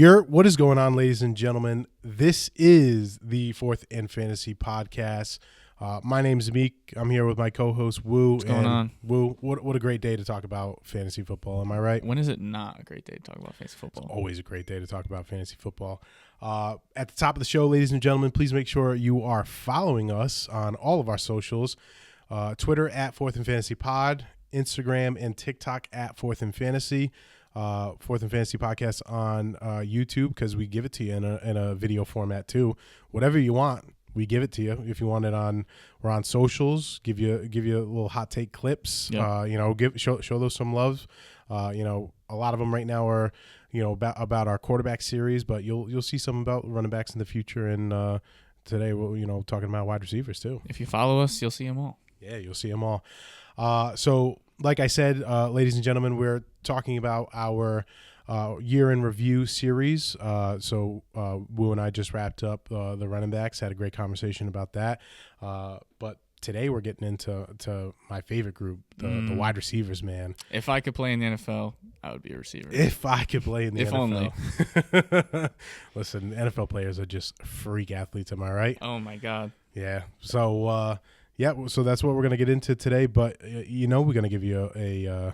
What is going on, ladies and gentlemen? This is the Fourth and Fantasy Podcast. My name is Meek. I'm here with my co-host Wu. What's going on? Wu, what a great day to talk about fantasy football. Am I right? When is it not a great day to talk about fantasy football? It's always a great day to talk about fantasy football. At the top of the show, ladies and gentlemen, please make sure you are following us on all of our socials. Twitter at Fourth and Fantasy Pod, Instagram and TikTok at Fourth and Fantasy. Fourth and Fantasy Podcast on YouTube, because we give it to you in a video format too. Whatever you want, we give it to you. If you want it we're on socials. Give you little hot take clips. Yep. Show those some love. A lot of them right now are about our quarterback series, but you'll see some about running backs in the future. And today we're talking about wide receivers too. If you follow us, you'll see them all. Yeah, you'll see them all. So like I said, ladies and gentlemen, we're talking about our year in review series. So Wu and I just wrapped up the running backs, had a great conversation about that. But today we're getting into my favorite group, the wide receivers, man. If I could play in the NFL, I would be a receiver. If I could play in the if NFL. only. Listen, NFL players are just freak athletes, am I right? Oh, my God. Yeah. So, so that's what we're going to get into today. But, we're going to give you a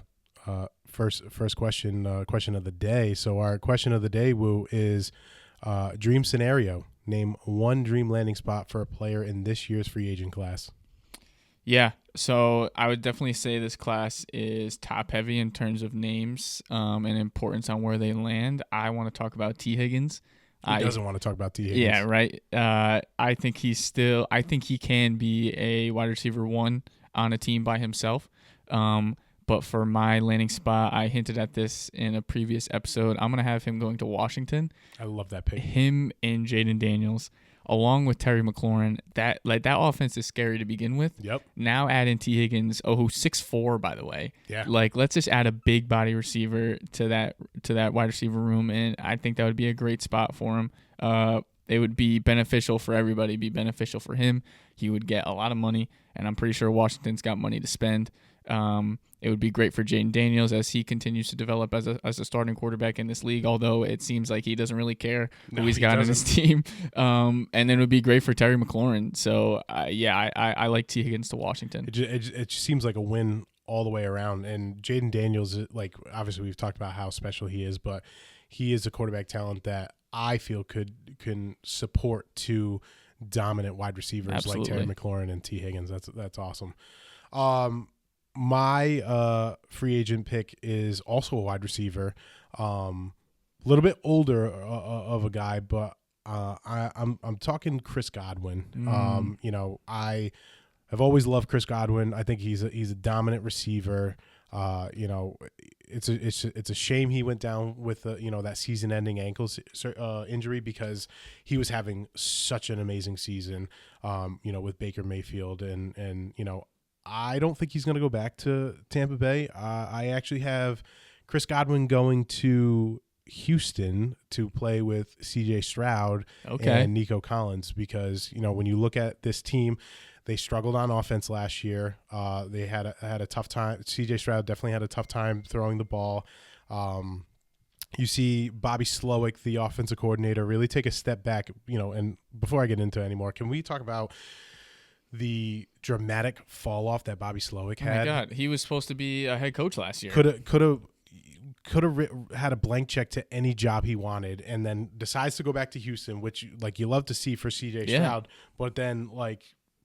first question of the day. So our question of the day, Wu, is dream scenario. Name one dream landing spot for a player in this year's free agent class. Yeah, so I would definitely say this class is top-heavy in terms of names and importance on where they land. I want to talk about T. Higgins. Who doesn't want to talk about T. Higgins? Yeah, right. I think he can be a wide receiver one on a team by himself. But for my landing spot, I hinted at this in a previous episode. I'm going to have him going to Washington. I love that pick. Him and Jaden Daniels, along with Terry McLaurin. That offense is scary to begin with. Yep. Now add in T. Higgins, who's 6'4", by the way. Yeah. Let's just add a big body receiver to that wide receiver room, and I think that would be a great spot for him. It would be beneficial for everybody. Be beneficial for him. He would get a lot of money, and I'm pretty sure Washington's got money to spend. It would be great for Jaden Daniels as he continues to develop as a starting quarterback in this league, although it seems like he doesn't really care who he's got on his team. And then it would be great for Terry McLaurin. So, I like T. Higgins to Washington. It just seems like a win all the way around. And Jaden Daniels, obviously we've talked about how special he is, but he is a quarterback talent that I feel can support two dominant wide receivers. Absolutely. Like Terry McLaurin and T. Higgins. That's awesome. My free agent pick is also a wide receiver, a little bit older of a guy, but I'm talking Chris Godwin. I have always loved Chris Godwin. I think he's a dominant receiver. It's a shame he went down with that season-ending ankle injury, because he was having such an amazing season, with Baker Mayfield and I don't think he's going to go back to Tampa Bay. I actually have Chris Godwin going to Houston to play with C.J. Stroud and Nico Collins, because when you look at this team, they struggled on offense last year. They had a tough time. C.J. Stroud definitely had a tough time throwing the ball. You see Bobby Slowick, the offensive coordinator, really take a step back. And before I get into it anymore, can we talk about the dramatic fall off that Bobby Slowick had? Oh my God, he was supposed to be a head coach last year. Could have had a blank check to any job he wanted, and then decides to go back to Houston, which you love to see for CJ Stroud, but then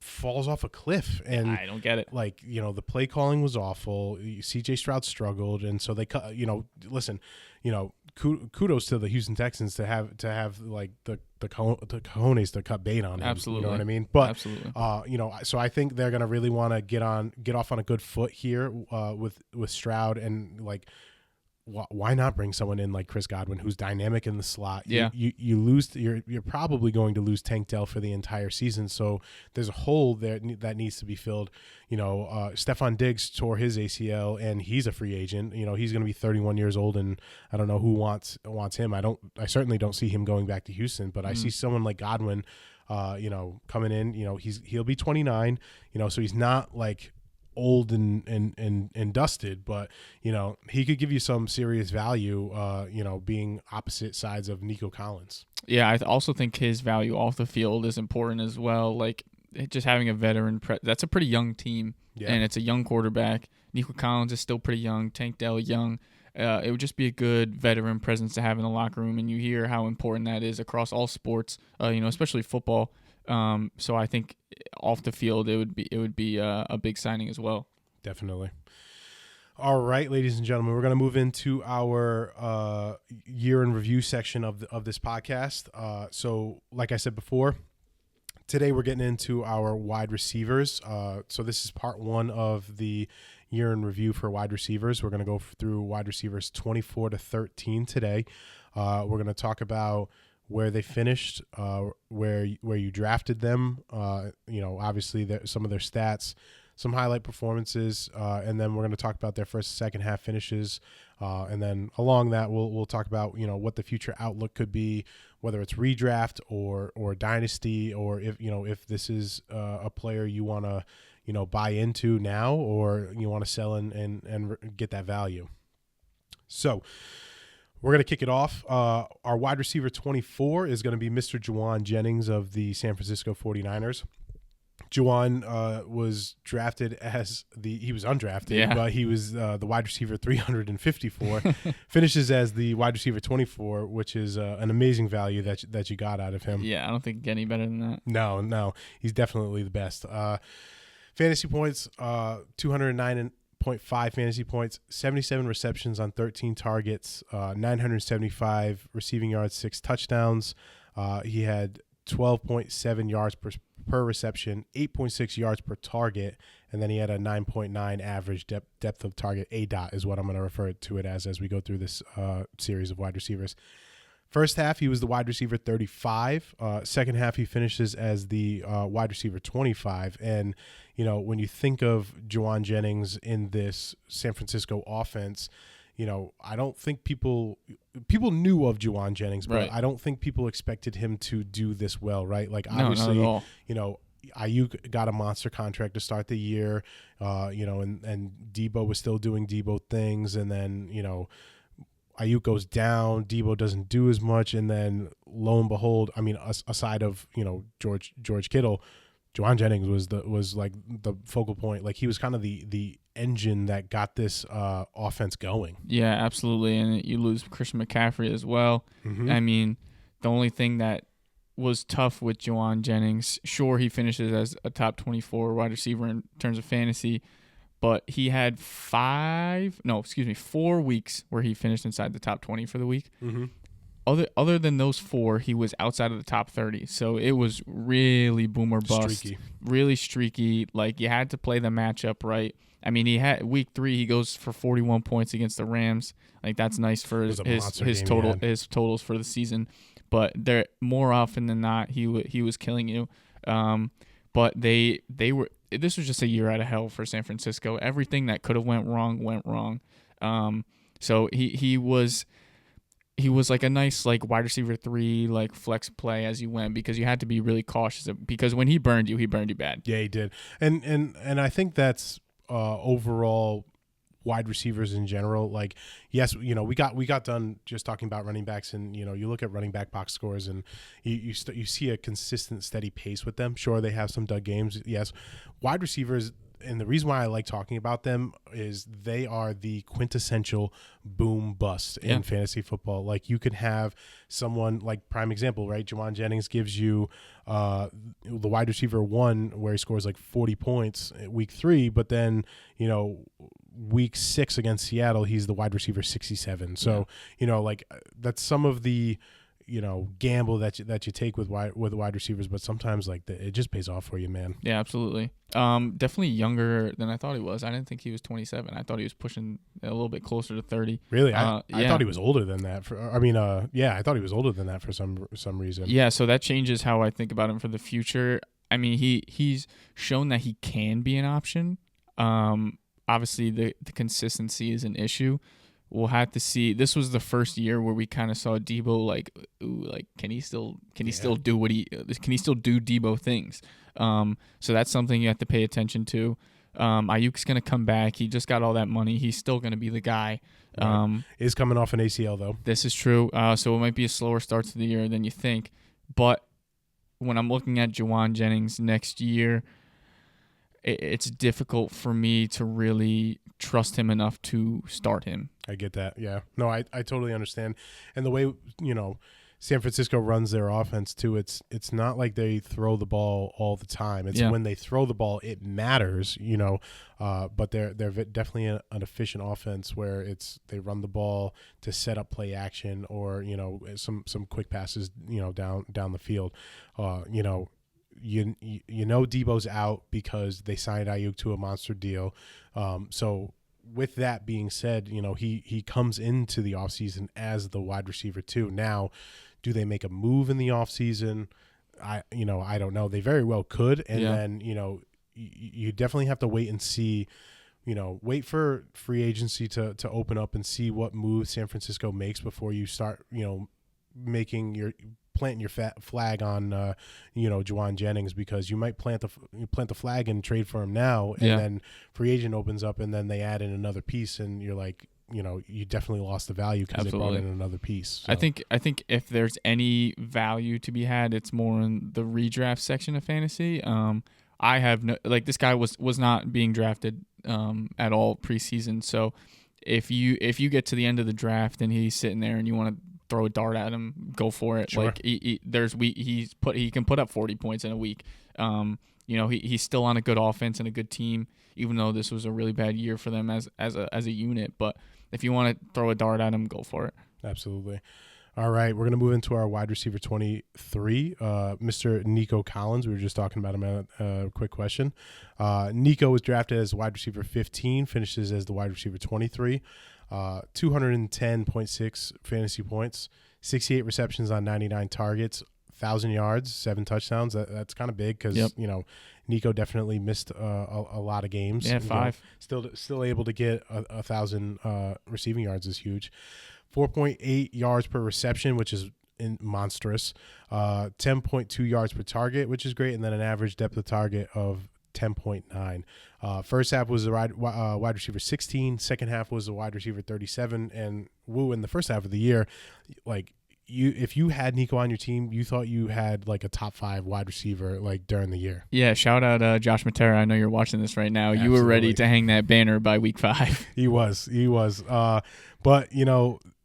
falls off a cliff. And I don't get it. The play calling was awful. CJ Stroud struggled, and so they cut. Listen, kudos to the Houston Texans to have the cojones to cut bait on him. Absolutely. You know what I mean? But absolutely. So I think they're gonna really want to get off on a good foot here with Stroud, and why not bring someone in like Chris Godwin, who's dynamic in the slot? Yeah. You're probably going to lose Tank Dell for the entire season, so there's a hole there that needs to be filled. Stephon Diggs tore his ACL, and he's a free agent. He's going to be 31 years old, and I don't know who wants him. I certainly don't see him going back to Houston, but I see someone like Godwin, coming in. He'll be 29. So he's not old and dusted, but he could give you some serious value. Being opposite sides of Nico Collins. Yeah, I also think his value off the field is important as well. Like just having a veteran, that's a pretty young team, and it's a young quarterback. Nico Collins is still pretty young. Tank Dell young. It would just be a good veteran presence to have in the locker room, and you hear how important that is across all sports. Especially football. So I think off the field it would be a big signing as well. Definitely. All right, ladies and gentlemen, we're going to move into our year in review section of this podcast. So like I said before, today we're getting into our wide receivers. So this is part 1 of the year in review for wide receivers. We're going to go through wide receivers 24 to 13 today. We're going to talk about where they finished, where you drafted them, obviously some of their stats, some highlight performances, and then we're going to talk about their first and second half finishes, and then along that we'll talk about what the future outlook could be, whether it's redraft or dynasty, or if this is a player you want to buy into now, or you want to sell and get that value. So we're going to kick it off. Our wide receiver 24 is going to be Mr. Jauan Jennings of the San Francisco 49ers. Jauan was drafted he was undrafted, but he was the wide receiver 354. Finishes as the wide receiver 24, which is an amazing value that you got out of him. Yeah, I don't think it get any better than that. No, he's definitely the best. Fantasy points, 209.5 fantasy points, 77 receptions on 13 targets, 975 receiving yards, 6 touchdowns. He had 12.7 yards per reception, 8.6 yards per target, and then he had a 9.9 average depth of target. ADOT is what I'm going to refer to it as we go through this series of wide receivers. First half, he was the wide receiver 35. Second half, he finishes as the wide receiver 25. And, when you think of Jauan Jennings in this San Francisco offense, I don't think people knew of Jauan Jennings, but right. I don't think people expected him to do this well, right? Like, obviously, Ayuk got a monster contract to start the year, and Debo was still doing Debo things, and then, Ayuk goes down, Debo doesn't do as much, and then lo and behold, aside of George Kittle, Jauan Jennings was like the focal point. Like, he was kind of the engine that got this offense going. Yeah, absolutely. And you lose Christian McCaffrey as well. Mm-hmm. The only thing that was tough with Jauan Jennings, sure, he finishes as a top 24 wide receiver in terms of fantasy, but he had 4 weeks where he finished inside the top 20 for the week. Mm-hmm. Other than those 4, he was outside of the top 30. So it was really boom or bust. Really streaky. Like, you had to play the matchup right. He had week 3, he goes for 41 points against the Rams. Like, that's nice for his totals for the season. But they're more often than not, he was killing you. But they were. This was just a year out of hell for San Francisco. Everything that could have went wrong. So he was like a nice like wide receiver 3 like flex play as you went, because you had to be really cautious because when he burned you bad. Yeah, he did. And I think that's overall wide receivers in general. Like, yes, we got done just talking about running backs, and you look at running back box scores, and you see a consistent, steady pace with them. Sure, they have some dud games. Yes, wide receivers. And the reason why I like talking about them is they are the quintessential boom bust in fantasy football. Like, you could have someone like, prime example, right? Jauan Jennings gives you the wide receiver 1 where he scores like 40 points week 3, but then, week 6 against Seattle, he's the wide receiver 67. So, like, that's some of the gamble that you take with wide receivers, but sometimes like it just pays off for you, man. Yeah, absolutely. Definitely younger than I thought he was. I didn't think he was 27. I thought he was pushing a little bit closer to 30. Really? I thought he was older than that. I thought he was older than that for some reason. Yeah, so that changes how I think about him for the future. He's shown that he can be an option. Obviously the consistency is an issue. We'll have to see. This was the first year where we kind of saw Debo can he still do Debo things? So that's something you have to pay attention to. Ayuk's going to come back. He just got all that money. He's still going to be the guy. Right. Is coming off an ACL, though. This is true. So it might be a slower start to the year than you think. But when I'm looking at Juwan Jennings next year, it's difficult for me to really trust him enough to start him. I get that. Yeah. No, I totally understand. And the way, San Francisco runs their offense too, it's not like they throw the ball all the time. It's when they throw the ball, it matters, but they're definitely an efficient offense where they run the ball to set up play action or, some quick passes, down the field. Debo's out because they signed Ayuk to a monster deal. So with that being said, he comes into the offseason as the wide receiver too. Now, do they make a move in the offseason? I don't know. They very well could. And then, you definitely have to wait and see, wait for free agency to open up and see what moves San Francisco makes before you start, planting your flag on, Juwan Jennings, because you might plant the flag and trade for him now, and then free agent opens up, and then they add in another piece, and you're like, you definitely lost the value because they brought in another piece. So. I think if there's any value to be had, it's more in the redraft section of fantasy. I have this guy was not being drafted at all preseason, so if you get to the end of the draft and he's sitting there and you want to throw a dart at him, go for it. Sure. Like he can put up 40 points in a week. He's still on a good offense and a good team, even though this was a really bad year for them as a unit. But if you want to throw a dart at him, go for it. Absolutely. All right, we're going to move into our wide receiver 23, Mr. Nico Collins. We were just talking about him at a quick question. Nico was drafted as wide receiver 15, finishes as the wide receiver 23. 210.6 fantasy points, 68 receptions on 99 targets, 1,000 yards, 7 touchdowns. That's kind of big because, Nico definitely missed a lot of games. Yeah, 5. Still able to get 1,000 receiving yards is huge. 4.8 yards per reception, which is monstrous. 10.2 yards per target, which is great. And then an average depth of target of 10.9. First half was the wide receiver 16. Second half was the wide receiver 37. And Wu, in the first half of the year, if you had Nico on your team, you thought you had like a top 5 wide receiver during the year. Yeah, shout out Josh Matera. I know you're watching this right now. Absolutely. You were ready to hang that banner by week 5. He was. But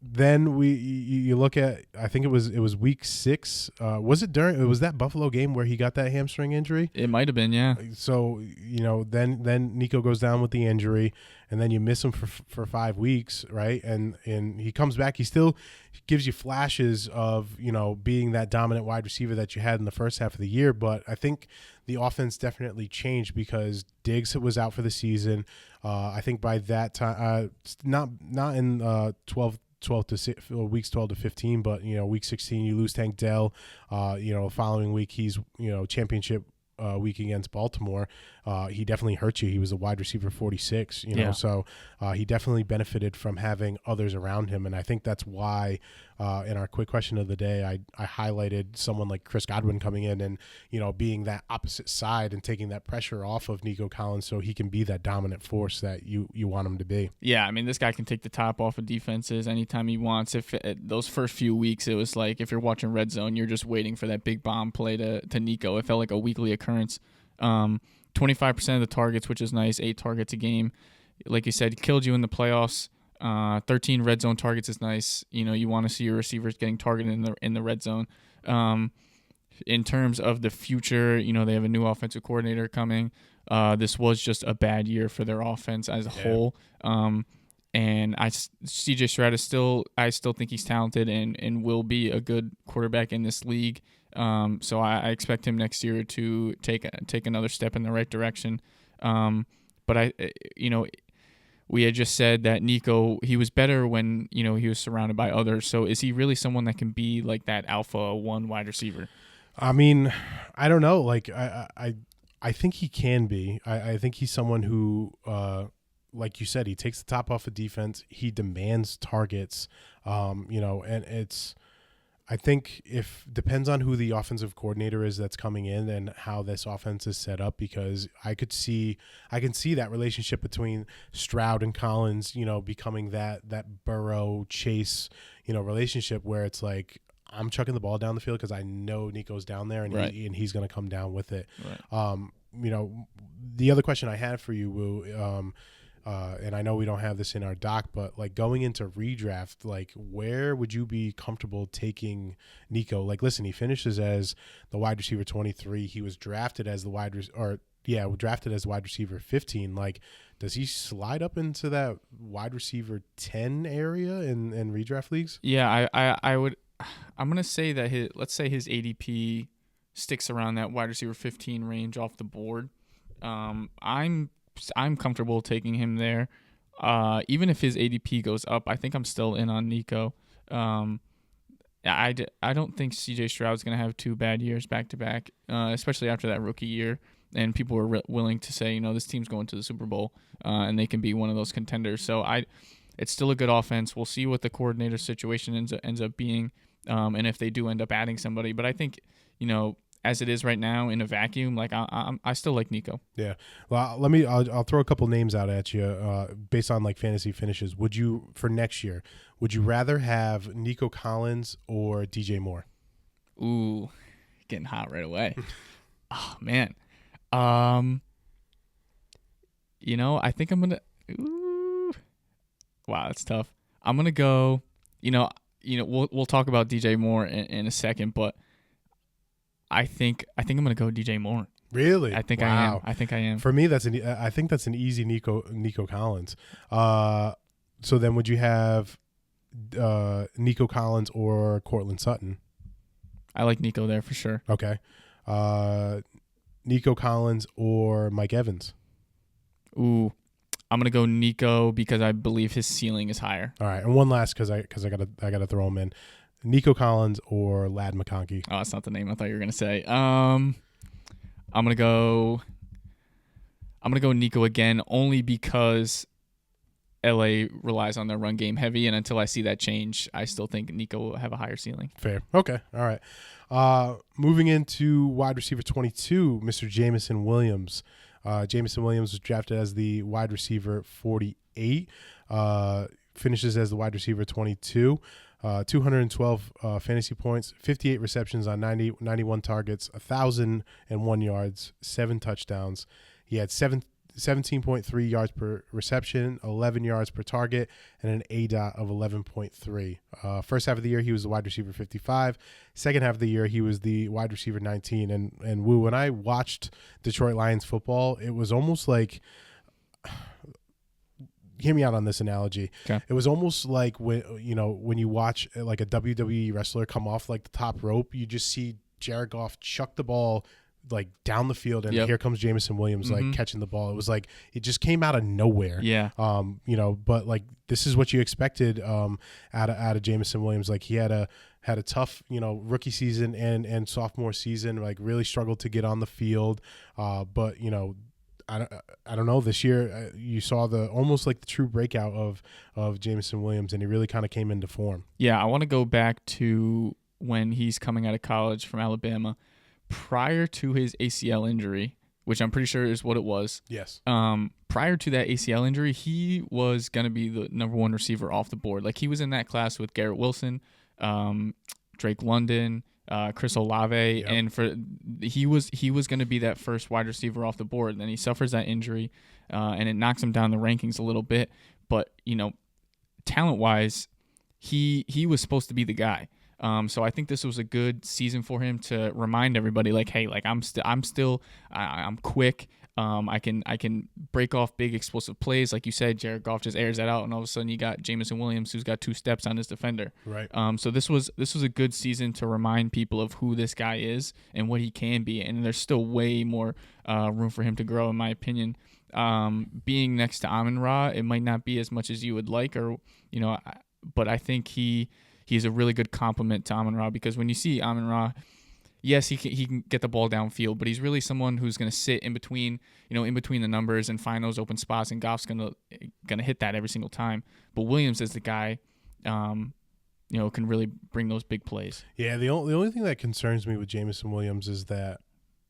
then you look at, I think it was week 6. Was that Buffalo game where he got that hamstring injury? It might have been, yeah. So then Nico goes down with the injury, and then you miss him for 5 weeks, right? And he comes back. He still gives you flashes of being that dominant wide receiver that you had in the first half of the year. But I think the offense definitely changed because Diggs was out for the season. I think by that time, not in weeks 12 to 15, but week 16 you lose Tank Dell. Following week he's championship week against Baltimore. He definitely hurt you. He was a wide receiver 46, so he definitely benefited from having others around him. And I think that's why in our quick question of the day, I highlighted someone like Chris Godwin coming in and, being that opposite side and taking that pressure off of Nico Collins so he can be that dominant force that you want him to be. Yeah, I mean, this guy can take the top off of defenses anytime he wants. If those first few weeks, it was like if you're watching Red Zone, you're just waiting for that big bomb play to Nico. It felt like a weekly occurrence. 25% of the targets, which is nice, 8 targets a game. Like you said, killed you in the playoffs. 13 red zone targets is nice. You want to see your receivers getting targeted in the red zone. In terms of the future, they have a new offensive coordinator coming. This was just a bad year for their offense as a whole. And CJ Stroud I still think he's talented and will be a good quarterback in this league. So I expect him next year to take another step in the right direction. But we had just said that Nico, he was better when, he was surrounded by others. So is he really someone that can be like that alpha 1 wide receiver? I mean, I don't know. I think he can be. I think he's someone who, like you said, he takes the top off of defense. He demands targets, and it's, I think if depends on who the offensive coordinator is that's coming in and how this offense is set up, because I can see that relationship between Stroud and Collins, becoming that Burrow Chase, relationship where it's like I'm chucking the ball down the field because I know Nico's down there and Right. he's going to come down with it. Right. The other question I had for you, Wu, and I know we don't have this in our doc, but like going into redraft, like where would you be comfortable taking Nico? Like, listen, he finishes as the wide receiver 23. He was drafted as the drafted as wide receiver 15. Like, does he slide up into that wide receiver 10 area in redraft leagues? Yeah, I would. I'm gonna say that let's say his ADP sticks around that wide receiver 15 range off the board. I'm comfortable taking him there. Even if his ADP goes up, I think I'm still in on Nico. I don't think CJ Stroud's going to have 2 bad years back to back, especially after that rookie year. And people were willing to say, this team's going to the Super Bowl, and they can be one of those contenders. So it's still a good offense. We'll see what the coordinator situation ends up being, and if they do end up adding somebody. But I think, as it is right now in a vacuum, like I still like Nico. Yeah. Well, I'll throw a couple names out at you based on like fantasy finishes. For next year, would you rather have Nico Collins or DJ Moore? Ooh, getting hot right away. Oh man. I think I'm going to, wow, that's tough. I'm going to go, we'll talk about DJ Moore in a second, but I think I'm going to go DJ Moore. Really? I think wow. I am. For me, I think that's an easy Nico Collins. So then would you have Nico Collins or Cortland Sutton? I like Nico there for sure. Okay. Nico Collins or Mike Evans? Ooh, I'm gonna go Nico because I believe his ceiling is higher. All right, and one last because I gotta throw him in. Nico Collins or Lad McConkey? Oh, that's not the name I thought you were gonna say. I'm gonna go Nico again, only because LA relies on their run game heavy, and until I see that change, I still think Nico will have a higher ceiling. Fair. Okay. All right. Moving into wide receiver 22, Mr. Jameson Williams. Jameson Williams was drafted as the wide receiver 48. Finishes as the wide receiver 22. 212 fantasy points, 58 receptions on 91 targets, 1,001 yards, 7 touchdowns. He had 17.3 yards per reception, 11 yards per target, and an ADOT of 11.3. First half of the year, he was the wide receiver 55. Second half of the year, he was the wide receiver 19. And Wu, when I watched Detroit Lions football, it was almost like, hear me out on this analogy. Okay. It was almost like when you watch like a WWE wrestler come off like the top rope, you just see Jared Goff chuck the ball like down the field, and here comes Jameson Williams like catching the ball. It was like it just came out of nowhere. Yeah. But like this is what you expected out of Jameson Williams. Like he had a tough rookie season and sophomore season. Like really struggled to get on the field. But I don't know. This year you saw almost like the true breakout of Jameson Williams, and he really kind of came into form. Yeah, I want to go back to when he's coming out of college from Alabama. Prior to his ACL injury, which I'm pretty sure is what it was. Yes. Prior to that ACL injury, he was going to be the number 1 receiver off the board. Like he was in that class with Garrett Wilson, Drake London, Chris Olave, and he was going to be that first wide receiver off the board. And then he suffers that injury, and it knocks him down the rankings a little bit. But talent-wise, he was supposed to be the guy. So I think this was a good season for him to remind everybody, like, hey, like I'm quick. I can break off big explosive plays, like you said. Jared Goff just airs that out, and all of a sudden you got Jameson Williams, who's got 2 steps on his defender. Right. So this was a good season to remind people of who this guy is and what he can be, and there's still way more room for him to grow, in my opinion. Being next to Amon-Ra, it might not be as much as you would like, but I think he's a really good complement to Amon-Ra, because when you see Amon-Ra, yes, he can get the ball downfield, but he's really someone who's going to sit in between the numbers and find those open spots, and Goff's going to hit that every single time. But Williams is the guy can really bring those big plays. Yeah, the only thing that concerns me with Jameson Williams is that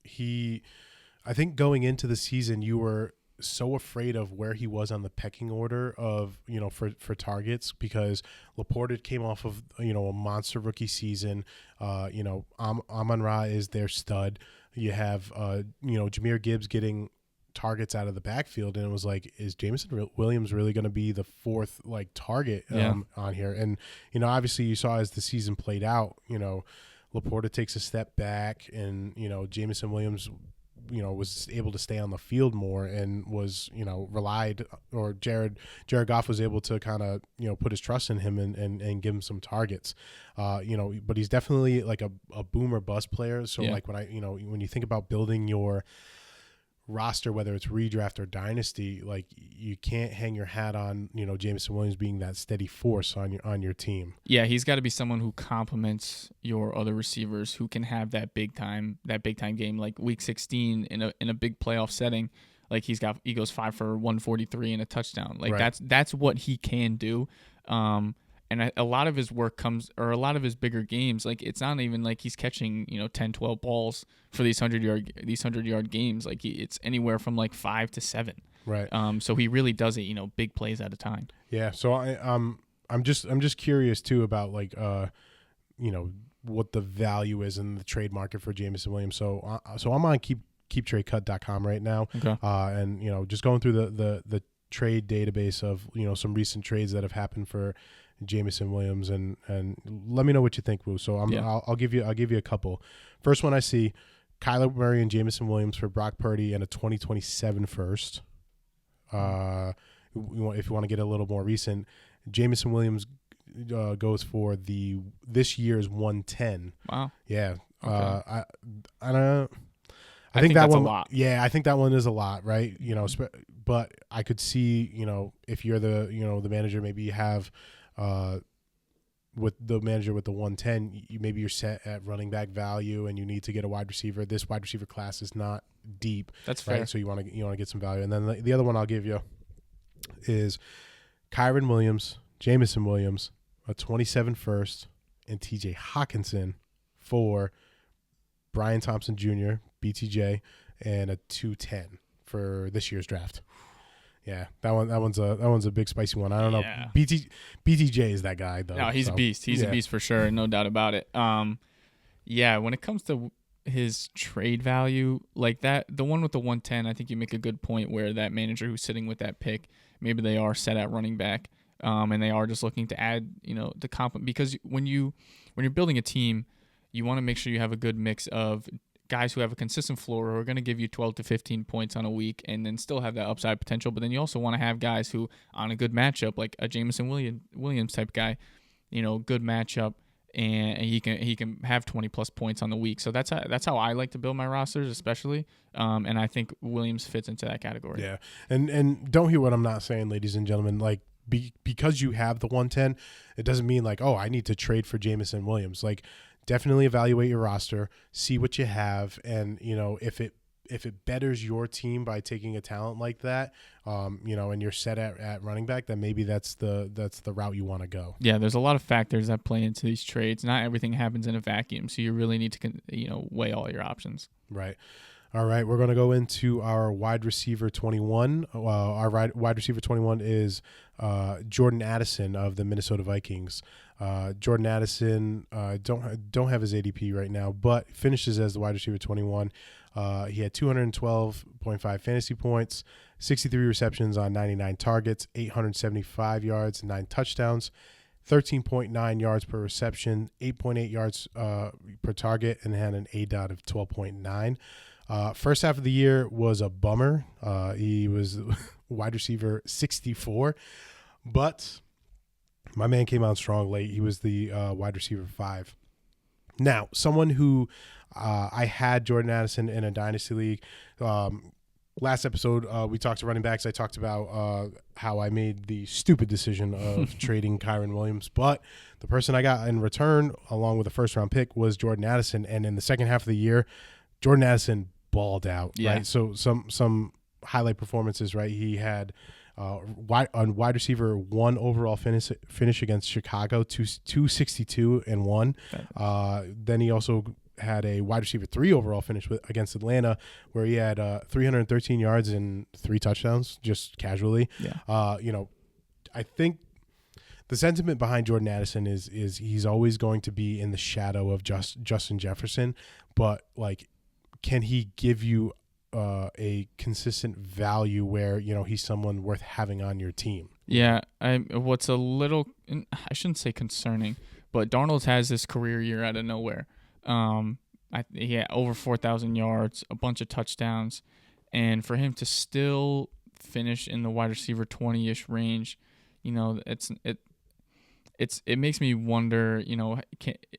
I think going into the season, you were so afraid of where he was on the pecking order of, for targets, because Laporta came off of, a monster rookie season. Amon-Ra is their stud. You have, Jahmyr Gibbs getting targets out of the backfield, and it was like, is Jameson Williams really going to be the fourth target on here? And obviously you saw as the season played out, Laporta takes a step back, and Jameson Williams was able to stay on the field more and was relied, or Jared Goff was able to kind of put his trust in him and give him some targets, but he's definitely like a boom or bust player. So like when you think about building your roster, whether it's redraft or dynasty, like you can't hang your hat on Jameson Williams being that steady force on your team. Yeah, he's got to be someone who complements your other receivers, who can have that big time game, like week 16 in a big playoff setting. Like he goes 5 for 143 and a touchdown. Like right. that's what he can do. And a lot of his work a lot of his bigger games, like it's not even like he's catching 10, 12 balls for these 100-yard games. Like it's anywhere from like 5 to 7. Right. So he really does it, big plays at a time. Yeah. So I'm just curious too about like what the value is in the trade market for Jameson Williams. So I'm on keeptradecut.com right now. Okay. And just going through the trade database of some recent trades that have happened for Jameson Williams, and let me know what you think, Wu. So I'll give you a couple. First one I see, Kyler Murray and Jameson Williams for Brock Purdy and a 2027 first. If you want to get a little more recent, Jameson Williams goes for this year's 110. Wow. Yeah. Okay. I don't know. I think that that's one, a lot. Yeah, I think that one is a lot, right? But I could see, if you're the manager, maybe you have with the manager with the 110, maybe you're set at running back value and you need to get a wide receiver. This wide receiver class is not deep. That's fair. Right? So you want to get some value. And then the other one I'll give you is Kyron Williams, Jameson Williams, a 27 first, and TJ Hawkinson for Brian Thompson Jr., BTJ, and a 210 for this year's draft. Yeah, that one's a big spicy one. I don't know. BTJ is that guy though. No, he's a beast. He's a beast for sure, no doubt about it. When it comes to his trade value, like that, the one with the 110, I think you make a good point where that manager who's sitting with that pick, maybe they are set at running back, and they are just looking to add, the comp, because when you're building a team, you want to make sure you have a good mix of guys who have a consistent floor, who are going to give you 12 to 15 points on a week and then still have that upside potential. But then you also want to have guys who, on a good matchup, like a Jameson Williams type guy, good matchup, and he can have 20 plus points on the week. So that's how I like to build my rosters, especially. And I think Williams fits into that category. Yeah. And don't hear what I'm not saying, ladies and gentlemen. Like, because you have the 110, it doesn't mean like, oh, I need to trade for Jameson Williams. Like, definitely evaluate your roster, see what you have, and if it betters your team by taking a talent like that, and you're set at running back, then maybe that's the route you want to go. Yeah, there's a lot of factors that play into these trades. Not everything happens in a vacuum, so you really need to weigh all your options. Right. All right, we're going to go into our wide receiver 21. Our wide receiver 21 is Jordan Addison of the Minnesota Vikings. Jordan Addison don't have his ADP right now, but finishes as the wide receiver 21. He had 212.5 fantasy points, 63 receptions on 99 targets, 875 yards, 9 touchdowns, 13.9 yards per reception, 8.8 yards per target, and had an ADOT of 12.9. First half of the year was a bummer. He was wide receiver 64, but my man came out strong late. He was the wide receiver 5. Now, someone who I had Jordan Addison in a dynasty league. Last episode, we talked to running backs. I talked about how I made the stupid decision of trading Kyron Williams, but the person I got in return, along with a first-round pick, was Jordan Addison. And in the second half of the year, Jordan Addison balled out, right? So some highlight performances, right? He had wide receiver 1 overall finish against Chicago, 262-1. Then he also had a wide receiver 3 overall finish against Atlanta, where he had 313 yards and 3 touchdowns, just casually. Yeah. I think the sentiment behind Jordan Addison is he's always going to be in the shadow of Justin Jefferson, but like, can he give you a consistent value where he's someone worth having on your team? Yeah, what's a little, I shouldn't say concerning, but Darnold has this career year out of nowhere. He had over 4,000 yards, a bunch of touchdowns, and for him to still finish in the wide receiver 20-ish range, it makes me wonder,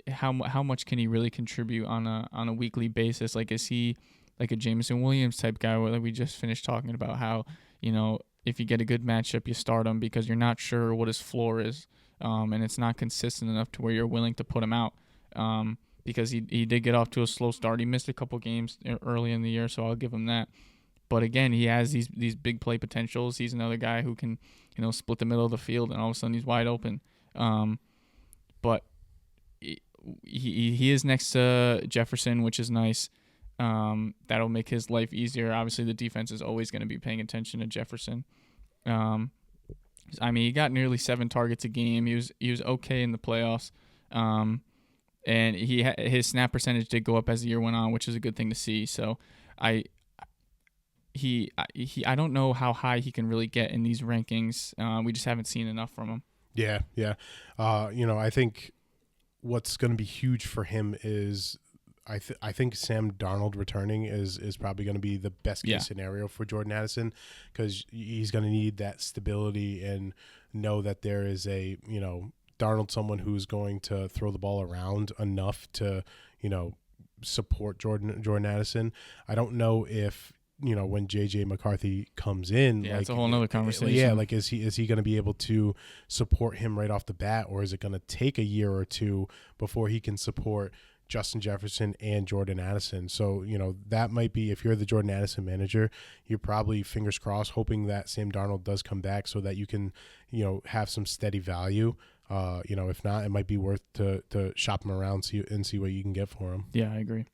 how much can he really contribute on a weekly basis? Like, is he like a Jameson Williams type guy where, like, we just finished talking about how, if you get a good matchup, you start him because you're not sure what his floor is, and it's not consistent enough to where you're willing to put him out. Because he did get off to a slow start. He missed a couple games early in the year, so I'll give him that. But again, he has these big play potentials. He's another guy who can, split the middle of the field, and all of a sudden he's wide open. But he is next to Jefferson, which is nice. That'll make his life easier. Obviously, the defense is always going to be paying attention to Jefferson. He got nearly 7 targets a game. He was okay in the playoffs. And his snap percentage did go up as the year went on, which is a good thing to see. So I don't know how high he can really get in these rankings. We just haven't seen enough from him. Yeah. I think what's going to be huge for him is I think Sam Darnold returning is probably going to be the best case scenario for Jordan Addison, because he's going to need that stability and know that there is a Darnold, someone who's going to throw the ball around enough to, support Jordan Addison. I don't know if, when JJ McCarthy comes in, it's a whole nother conversation. Yeah, like, is he going to be able to support him right off the bat, or is it going to take a year or two before he can support Justin Jefferson and Jordan Addison? So, that might be, if you're the Jordan Addison manager, you're probably fingers crossed hoping that Sam Darnold does come back so that you can, have some steady value. If not, it might be worth to shop him around and see what you can get for him. Yeah, I agree.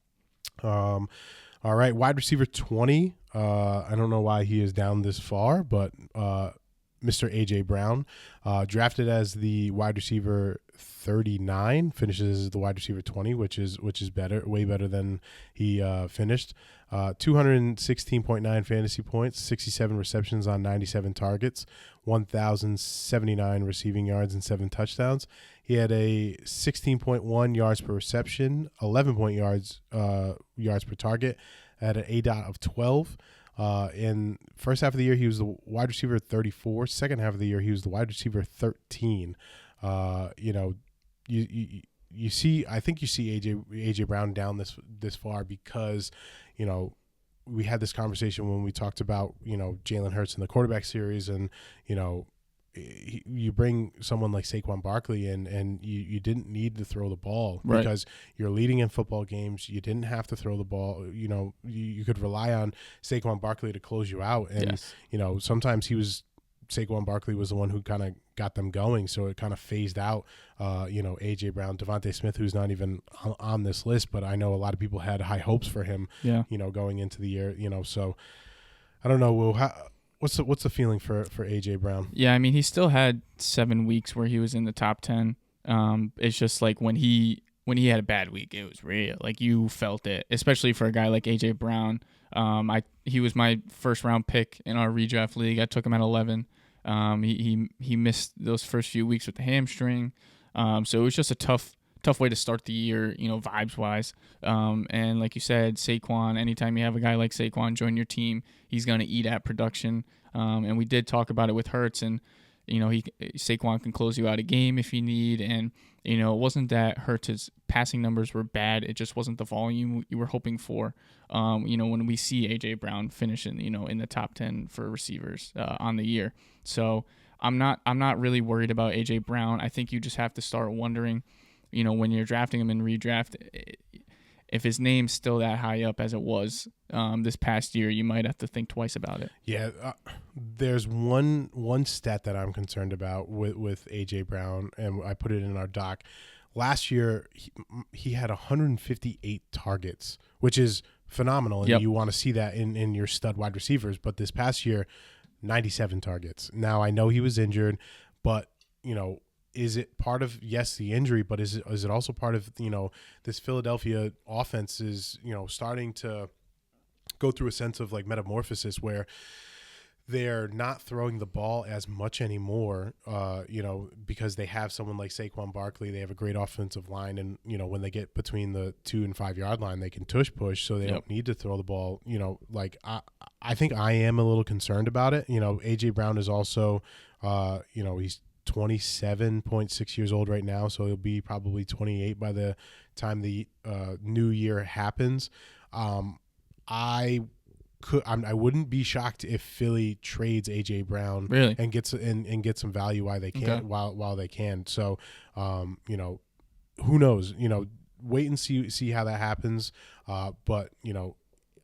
All right, wide receiver 20. I don't know why he is down this far, but Mr. A.J. Brown, drafted as the wide receiver 39, finishes as the wide receiver 20, which is better, way better than he finished. 216.9 fantasy points, 67 receptions on 97 targets, 1,079 receiving yards and 7 touchdowns. He had a 16.1 yards per reception, 11 yards per target, at an ADOT of 12. In first half of the year, he was the wide receiver 34. Second half of the year, he was the wide receiver 13. You see, I think you see AJ Brown down this far because, we had this conversation when we talked about, Jalen Hurts in the quarterback series, and, you bring someone like Saquon Barkley in, and you didn't need to throw the ball because you're leading in football games. You didn't have to throw the ball. You could rely on Saquon Barkley to close you out. And, sometimes Saquon Barkley was the one who kind of got them going. So it kind of phased out, A.J. Brown, Devontae Smith, who's not even on this list, but I know a lot of people had high hopes for him, going into the year, so I don't know. Will, what's the feeling for A.J. Brown? Yeah, he still had 7 weeks where he was in the top 10. It's just like when he had a bad week, it was real. Like, you felt it, especially for a guy like A.J. Brown. He was my first round pick in our redraft league. I took him at 11. He missed those first few weeks with the hamstring. So it was just a tough way to start the year, vibes wise. And like you said, Saquon, anytime you have a guy like Saquon join your team, he's going to eat at production. And we did talk about it with Hurts, and, Saquon can close you out a game if you need. And, it wasn't that Hurts' passing numbers were bad. It just wasn't the volume you were hoping for. When we see A.J. Brown finishing, in the top 10 for receivers on the year. So I'm not really worried about A.J. Brown. I think you just have to start wondering, when you're drafting him in redraft, if his name's still that high up as it was this past year, you might have to think twice about it. Yeah, there's one stat that I'm concerned about with AJ Brown, and I put it in our doc. Last year, he had 158 targets, which is phenomenal, and you want to see that in your stud wide receivers. But this past year, 97 targets. Now, I know he was injured, but, is it part of, yes, the injury, but is it also part of, this Philadelphia offense is, starting to go through a sense of like metamorphosis where they're not throwing the ball as much anymore, because they have someone like Saquon Barkley. They have a great offensive line, and, when they get between the 2 and 5 yard line, they can push, so they don't need to throw the ball. I think I am a little concerned about it. AJ Brown is also, he's 27.6 years old right now, so he'll be probably 28 by the time the new year happens. I wouldn't be shocked if Philly trades AJ Brown and gets some value while they can. While they can. So, who knows? Wait and see how that happens. But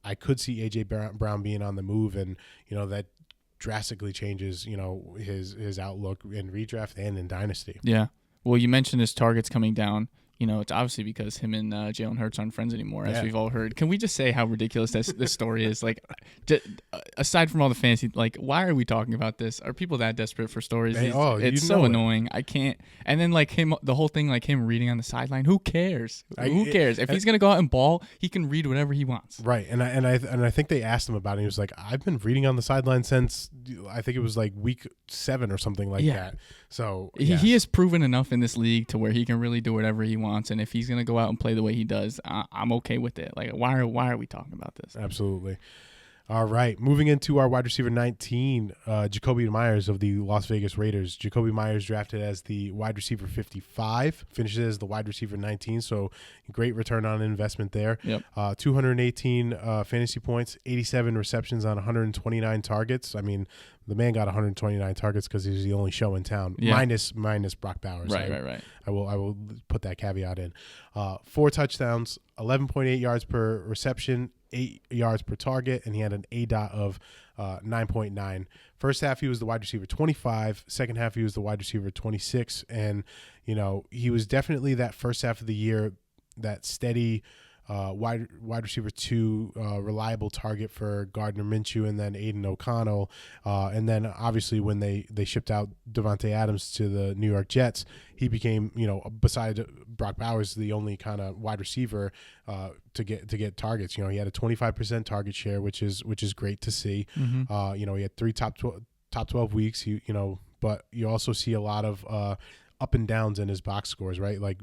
I could see AJ Brown being on the move, and that drastically changes his outlook in redraft and in dynasty. Yeah. Well, you mentioned his targets coming down. It's obviously because him and Jalen Hurts aren't friends anymore, as we've all heard. Can we just say how ridiculous this story is? Like, aside from all the fantasy, like, why are we talking about this? Are people that desperate for stories? It's so annoying. I can't. And then, like, the whole thing, like him reading on the sideline. Who cares? Who cares? If he's gonna go out and ball, he can read whatever he wants. Right. And I think they asked him about it. He was like, I've been reading on the sideline since I think it was like week 7 or something like that. So he has proven enough in this league to where he can really do whatever he wants, and if he's gonna go out and play the way he does, I'm okay with it. Like, why are we talking about this? Absolutely. All right, moving into our wide receiver 19, Jacoby Myers of the Las Vegas Raiders. Jacoby Myers drafted as the wide receiver 55, finishes as the wide receiver 19, so great return on investment there. 218 fantasy points, 87 receptions on 129 targets. I mean, the man got 129 targets because he was the only show in town, minus Brock Bowers. Right. I will put that caveat in. 4 touchdowns, 11.8 yards per reception, 8 yards per target, and he had an ADOT of 9.9. First half, he was the wide receiver 25. Second half, he was the wide receiver 26. And, he was definitely that first half of the year, that steady wide receiver 2, reliable target for Gardner Minshew and then Aiden O'Connell. And then obviously when they shipped out Devontae Adams to the New York Jets, he became, beside Brock Bowers, the only kind of wide receiver to get targets. He had a 25% target share, which is great to see. Mm-hmm. He had 3 top 12 weeks. But you also see a lot of up and downs in his box scores, right? Like,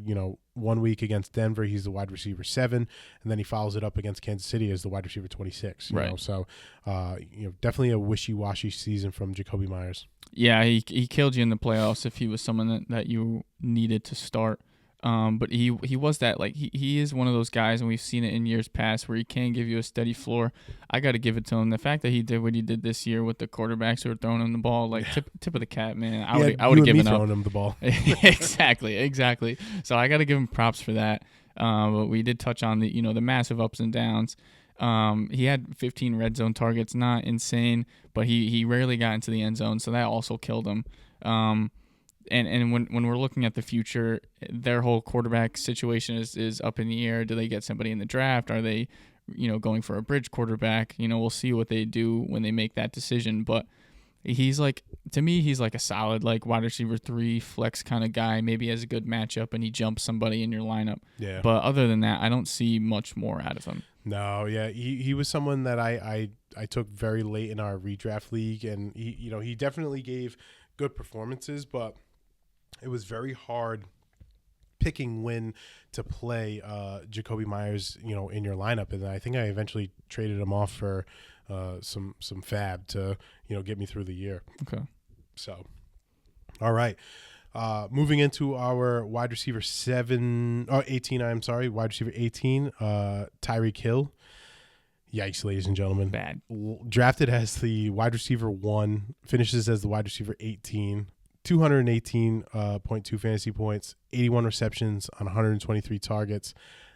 1 week against Denver, he's the wide receiver 7, and then he follows it up against Kansas City as the wide receiver 26. Right. So, definitely a wishy-washy season from Jacoby Myers. Yeah, he killed you in the playoffs if he was someone that you needed to start. But he was that, like, he is one of those guys, and we've seen it in years past, where he can give you a steady floor. I got to give it to him. The fact that he did what he did this year with the quarterbacks who were throwing him the ball, like, tip of the cap, man. I would have given up. Throwing him the ball. Exactly. So I got to give him props for that. But we did touch on the massive ups and downs. He had 15 red zone targets, not insane, but he rarely got into the end zone, so that also killed him. And when we're looking at the future, their whole quarterback situation is up in the air. Do they get somebody in the draft? Are they, going for a bridge quarterback? We'll see what they do when they make that decision. But he's like, to me, he's like a solid, like, wide receiver 3 flex kind of guy. Maybe has a good matchup and he jumps somebody in your lineup. Yeah. But other than that, I don't see much more out of him. No, yeah, he was someone that I took very late in our redraft league, and he definitely gave good performances, but it was very hard picking when to play Jacoby Myers, in your lineup. And I think I eventually traded him off for some fab to, get me through the year. Okay. So, all right. Moving into our wide receiver 18, wide receiver 18, Tyreek Hill. Yikes, ladies and gentlemen. Bad. Drafted as the wide receiver 1, finishes as the wide receiver 18. 218.2 fantasy points, 81 receptions on 123 targets,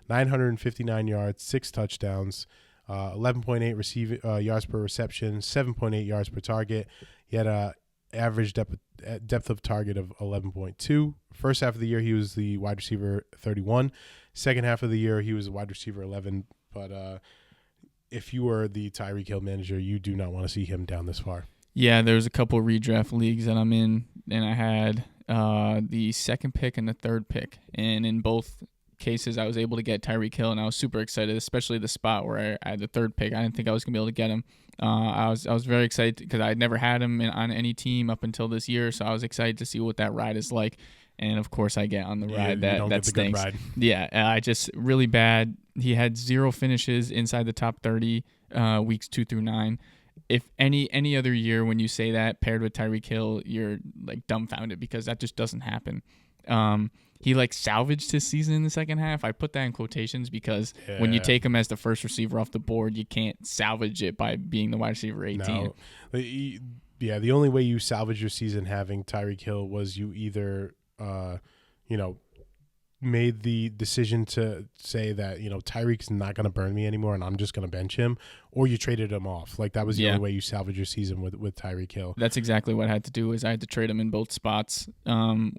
959 yards, 6 touchdowns, 11.8 receiving yards per reception, 7.8 yards per target. He had a average depth of target of 11.2. First half of the year, he was the wide receiver 31. Second half of the year, he was wide receiver 11. But if you were the Tyreek Hill manager, you do not want to see him down this far. Yeah, there's a couple of redraft leagues that I'm in, and I had the second pick and the third pick. And in both cases, I was able to get Tyreek Hill, and I was super excited, especially the spot where I had the third pick. I didn't think I was going to be able to get him. I was very excited because I had never had him on any team up until this year, so I was excited to see what that ride is like. And, of course, I get on the ride that stinks. Good ride. Yeah, I just really bad. He had 0 finishes inside the top 30 weeks 2 through 9. If any other year when you say that paired with Tyreek Hill, you're like dumbfounded because that just doesn't happen. He like salvaged his season in the second half. I put that in quotations because when you take him as the first receiver off the board, you can't salvage it by being the wide receiver 18. No. Yeah, the only way you salvage your season having Tyreek Hill was you either made the decision to say that, Tyreek's not going to burn me anymore and I'm just going to bench him, or you traded him off. Like that was the only way you salvage your season with Tyreek Hill. That's exactly what I had to do. Is I had to trade him in both spots,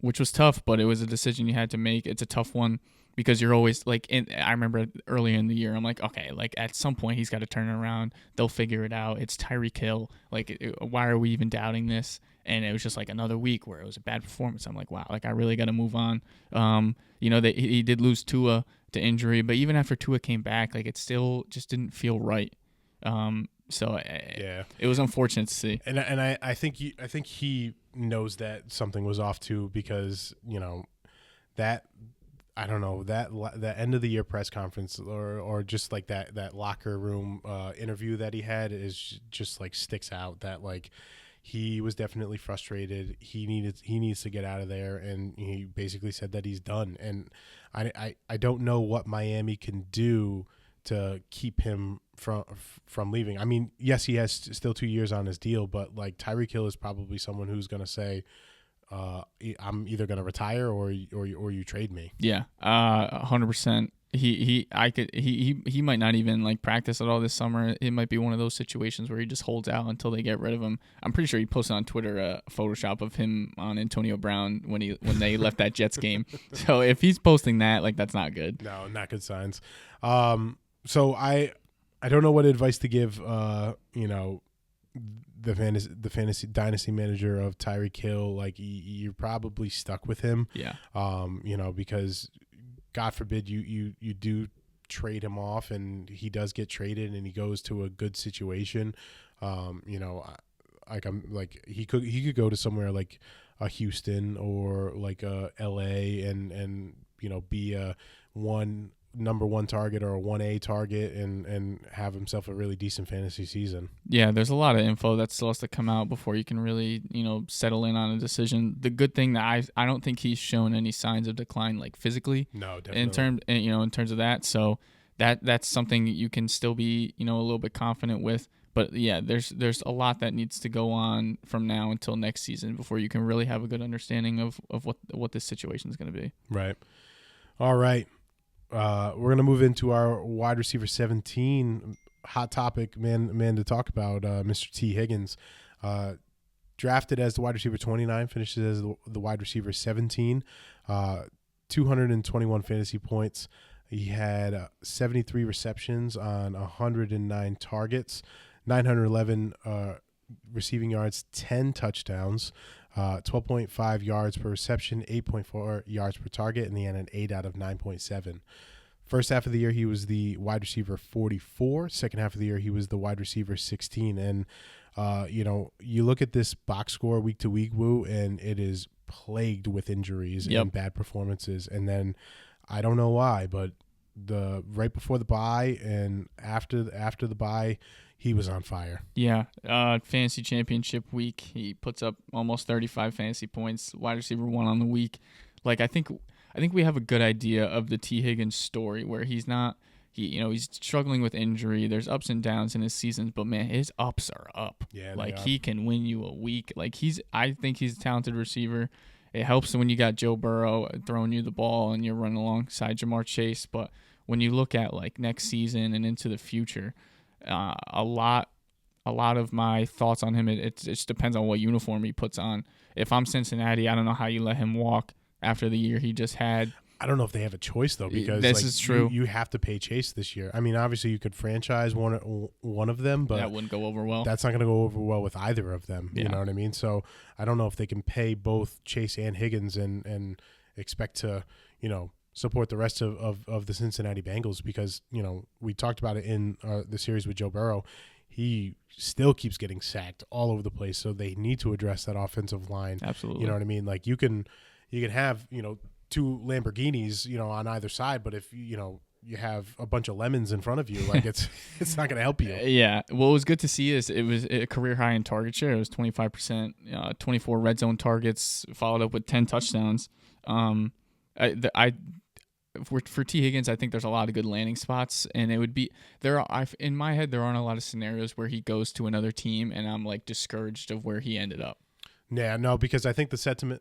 which was tough, but it was a decision you had to make. It's a tough one because you're always like, I remember earlier in the year, I'm like, okay, like at some point he's got to turn it around. They'll figure it out. It's Tyreek Hill. Like, why are we even doubting this? And it was just like another week where it was a bad performance. I'm like, wow, like I really got to move on. He did lose Tua to injury, but even after Tua came back, like it still just didn't feel right. It was unfortunate to see. And I think he knows that something was off too, because that end of the year press conference or just like that locker room interview that he had is just like sticks out. That like he was definitely frustrated. He needs to get out of there, and he basically said that he's done. And I don't know what Miami can do to keep him from leaving. I mean, yes, he has still 2 years on his deal, but like Tyreek Hill is probably someone who's going to say, I'm either going to retire or you trade me. Yeah, 100%. He might not even like practice at all this summer. It might be one of those situations where he just holds out until they get rid of him. I'm pretty sure he posted on Twitter a Photoshop of him on Antonio Brown when they left that Jets game. So if he's posting that, like that's not good. No, not good signs. So I don't know what advice to give. The fantasy dynasty manager of Tyreek Hill. Like you're probably stuck with him. Yeah. Because God forbid you do trade him off and he does get traded and he goes to a good situation. He could go to somewhere like a Houston or like a LA and be a number 1 target or a 1A target and have himself a really decent fantasy season. Yeah, there's a lot of info that still has to come out before you can really, settle in on a decision. The good thing that I don't think he's shown any signs of decline, like physically. No, definitely. In terms of that. So that's something you can still be, a little bit confident with. But yeah, there's a lot that needs to go on from now until next season before you can really have a good understanding of what this situation is going to be. Right. All right. We're going to move into our wide receiver 17 hot topic, man to talk about, Mr. T. Higgins. Drafted as the wide receiver 29, finishes as the wide receiver 17, 221 fantasy points. He had 73 receptions on 109 targets, 911 receiving yards, 10 touchdowns, 12.5 yards per reception, 8.4 yards per target, and he had an 8 out of 9.7. First half of the year, he was the wide receiver 44. Second half of the year, he was the wide receiver 16. And, you look at this box score week to week, Woo, and it is plagued with injuries and bad performances. And then I don't know why, but right before the bye and after the bye, he was on fire. Yeah, fantasy championship week, he puts up almost 35 fantasy points, wide receiver 1 on the week. Like I think we have a good idea of the T. Higgins story, where he's struggling with injury. There's ups and downs in his seasons, but man, his ups are up. Yeah, like he can win you a week. Like I think he's a talented receiver. It helps when you got Joe Burrow throwing you the ball and you're running alongside Jamar Chase, but when you look at like next season and into the future, a lot of my thoughts on him, it just depends on what uniform he puts on. If I'm Cincinnati, I don't know how you let him walk after the year he just had. I don't know if they have a choice though, because this is true. You have to pay Chase this year. I mean, obviously you could franchise one of them, but that wouldn't go over well. That's not going to go over well with either of them. Yeah. You know what I mean? So I don't know if they can pay both Chase and Higgins and expect to, support the rest of the Cincinnati Bengals, because, we talked about it in the series with Joe Burrow. He still keeps getting sacked all over the place. So they need to address that offensive line. Absolutely. You know what I mean? Like you can have, two Lamborghinis, on either side, but if you have a bunch of lemons in front of you, like it's not going to help you. Yeah. What was good to see is it was a career high in target share. It was 25%, 24 red zone targets, followed up with 10 touchdowns. For T. Higgins, I think there's a lot of good landing spots, and it would be in my head, there aren't a lot of scenarios where he goes to another team and I'm like discouraged of where he ended up. Yeah, no, because I think the sentiment,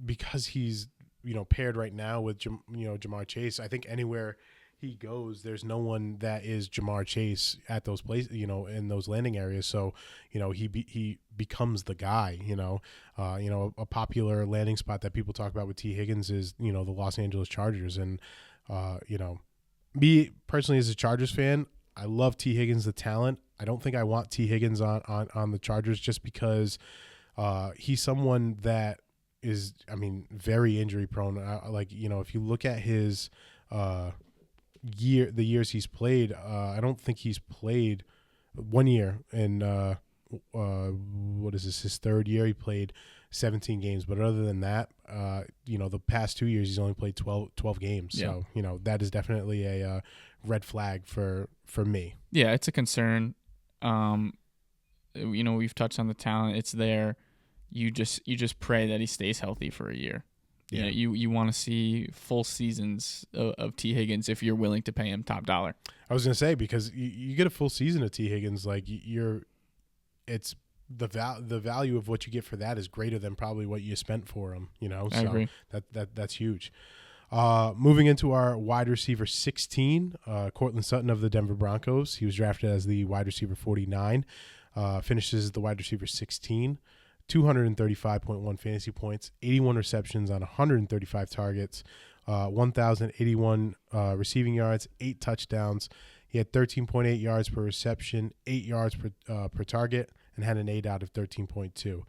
because he's, paired right now with, Jamar Chase, I think anywhere he goes, there's no one that is Jamar Chase at those places, in those landing areas. So, he becomes the guy, a popular landing spot that people talk about with T. Higgins is, the Los Angeles Chargers. And, me personally as a Chargers fan, I love T. Higgins, the talent. I don't think I want T. Higgins on the Chargers just because he's someone that is, very injury prone. If you look at his the years he's played, I don't think he's played 1 year. And what is this? His third year, he played 17 games. But other than that, the past 2 years, he's only played 12 games. Yeah. So, that is definitely a red flag for me. Yeah, it's a concern. We've touched on the talent. It's there. You just pray that he stays healthy for a year. Yeah. You want to see full seasons of T. Higgins if you're willing to pay him top dollar. I was going to say, because you get a full season of T. Higgins, like it's the value of what you get for that is greater than probably what you spent for him. I agree. That's huge. Moving into our wide receiver 16, Courtland Sutton of the Denver Broncos. He was drafted as the wide receiver 49. Finishes the wide receiver 16. 235.1 fantasy points, 81 receptions on 135 targets, 1,081 receiving yards, 8 touchdowns. He had 13.8 yards per reception, 8 yards per target, and had an 8 out of 13.2.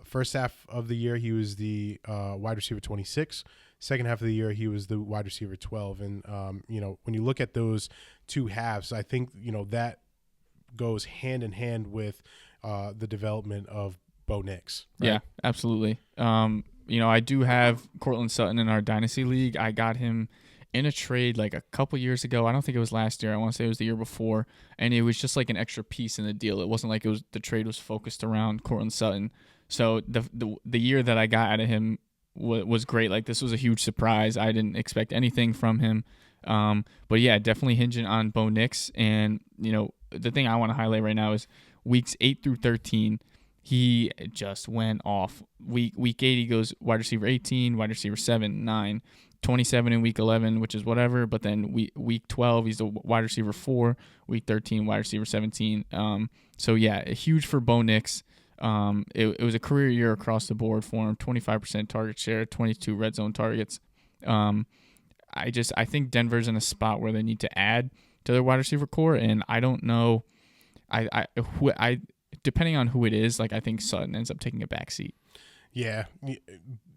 First half of the year, he was the wide receiver 26. Second half of the year, he was the wide receiver 12. And, when you look at those two halves, I think, that goes hand in hand with the development of Bo Nix. Right? Yeah, absolutely. I do have Courtland Sutton in our dynasty league. I got him in a trade like a couple years ago. I don't think it was last year. I want to say it was the year before, and it was just like an extra piece in the deal. It wasn't like the trade was focused around Courtland Sutton. So the year that I got out of him was great. Like, this was a huge surprise. I didn't expect anything from him. But yeah, definitely hinging on Bo Nix. And the thing I want to highlight right now is weeks 8 through 13. He just went off. Week 8, he goes wide receiver 18, wide receiver 7, 9, 27 in week 11, which is whatever. But then week 12, he's the wide receiver 4. Week 13, wide receiver 17. So yeah, huge for Bo Nix. It was a career year across the board for him. 25% target share, 22 red zone targets. I think Denver's in a spot where they need to add to their wide receiver core, and I don't know. Depending on who it is, like, I think Sutton ends up taking a backseat. Yeah.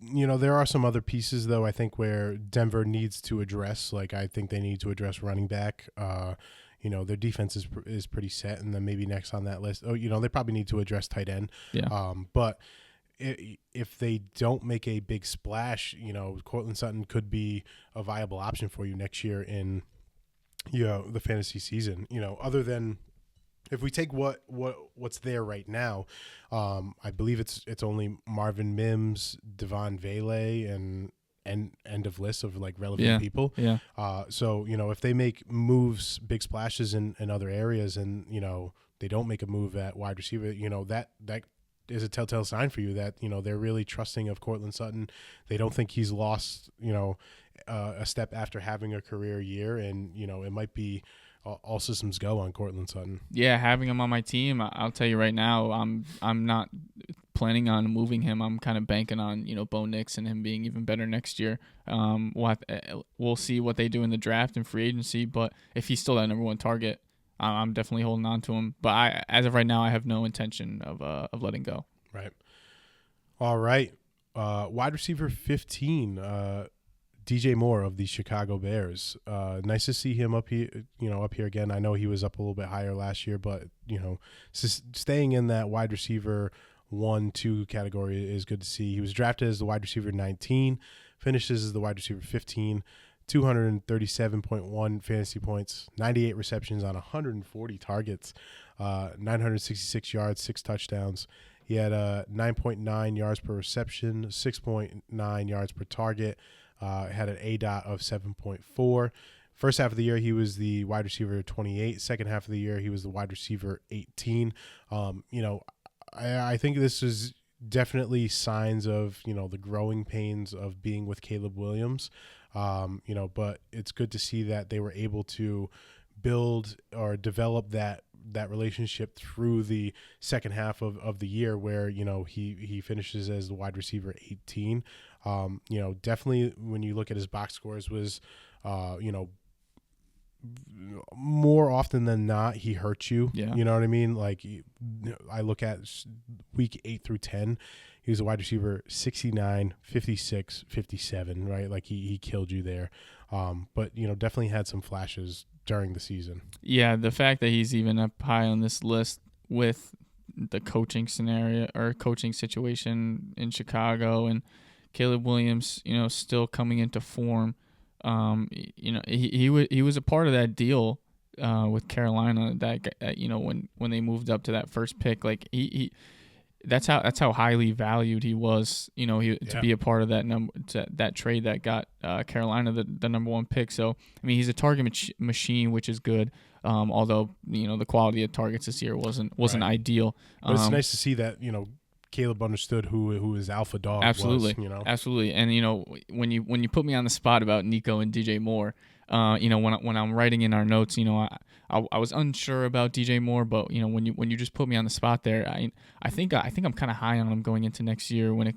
There are some other pieces, though, I think, where Denver needs to address. Like, I think they need to address running back. Their defense is pretty set, and then maybe next on that list, they probably need to address tight end. Yeah. But if they don't make a big splash, Courtland Sutton could be a viable option for you next year in, the fantasy season. Other than, if we take what's there right now, I believe it's only Marvin Mims, Devon Vele, and end of list of like relevant people. Yeah. So if they make moves, big splashes in other areas, and they don't make a move at wide receiver, that is a telltale sign for you that they're really trusting of Courtland Sutton. They don't think he's lost a step after having a career year, and it might be all systems go on Cortland Sutton. Yeah, having him on my team, I'll tell you right now, I'm not planning on moving him. I'm kind of banking on Bo Nix and him being even better next year. We'll see what they do in the draft and free agency, but if he's still that number one target, I'm definitely holding on to him. But as of right now, I have no intention of letting go. Right. All right. Wide receiver 15, DJ Moore of the Chicago Bears. Nice to see him up here again. I know he was up a little bit higher last year, but staying in that wide receiver 1-2 category is good to see. He was drafted as the wide receiver 19, finishes as the wide receiver 15, 237.1 fantasy points, 98 receptions on 140 targets, 966 yards, 6 touchdowns. He had 9.9 yards per reception, 6.9 yards per target, had an ADOT of 7.4. First half of the year, he was the wide receiver 28. Second half of the year, he was the wide receiver 18. I think this is definitely signs of, the growing pains of being with Caleb Williams. But it's good to see that they were able to build or develop that relationship through the second half of the year where, he finishes as the wide receiver 18. Definitely when you look at his box scores was, more often than not, he hurts you. Yeah. You know what I mean? Like, I look at week 8 through 10, he was a wide receiver 69, 56, 57, right? Like, he killed you there. But, definitely had some flashes during the season. Yeah, the fact that he's even up high on this list with the coaching scenario or coaching situation in Chicago and Caleb Williams, still coming into form. He was a part of that deal with Carolina that when they moved up to that first pick, like that's how highly valued he was, to be a part of that trade that got Carolina the number one pick. So I mean, he's a target machine, which is good. Although the quality of targets this year wasn't right. Ideal. But it's nice to see that Caleb understood who his alpha dog absolutely. was. Absolutely. And when you put me on the spot about Nico and DJ Moore, when I'm writing in our notes, I was unsure about DJ Moore, but when you just put me on the spot there, I think I'm kind of high on him going into next year. When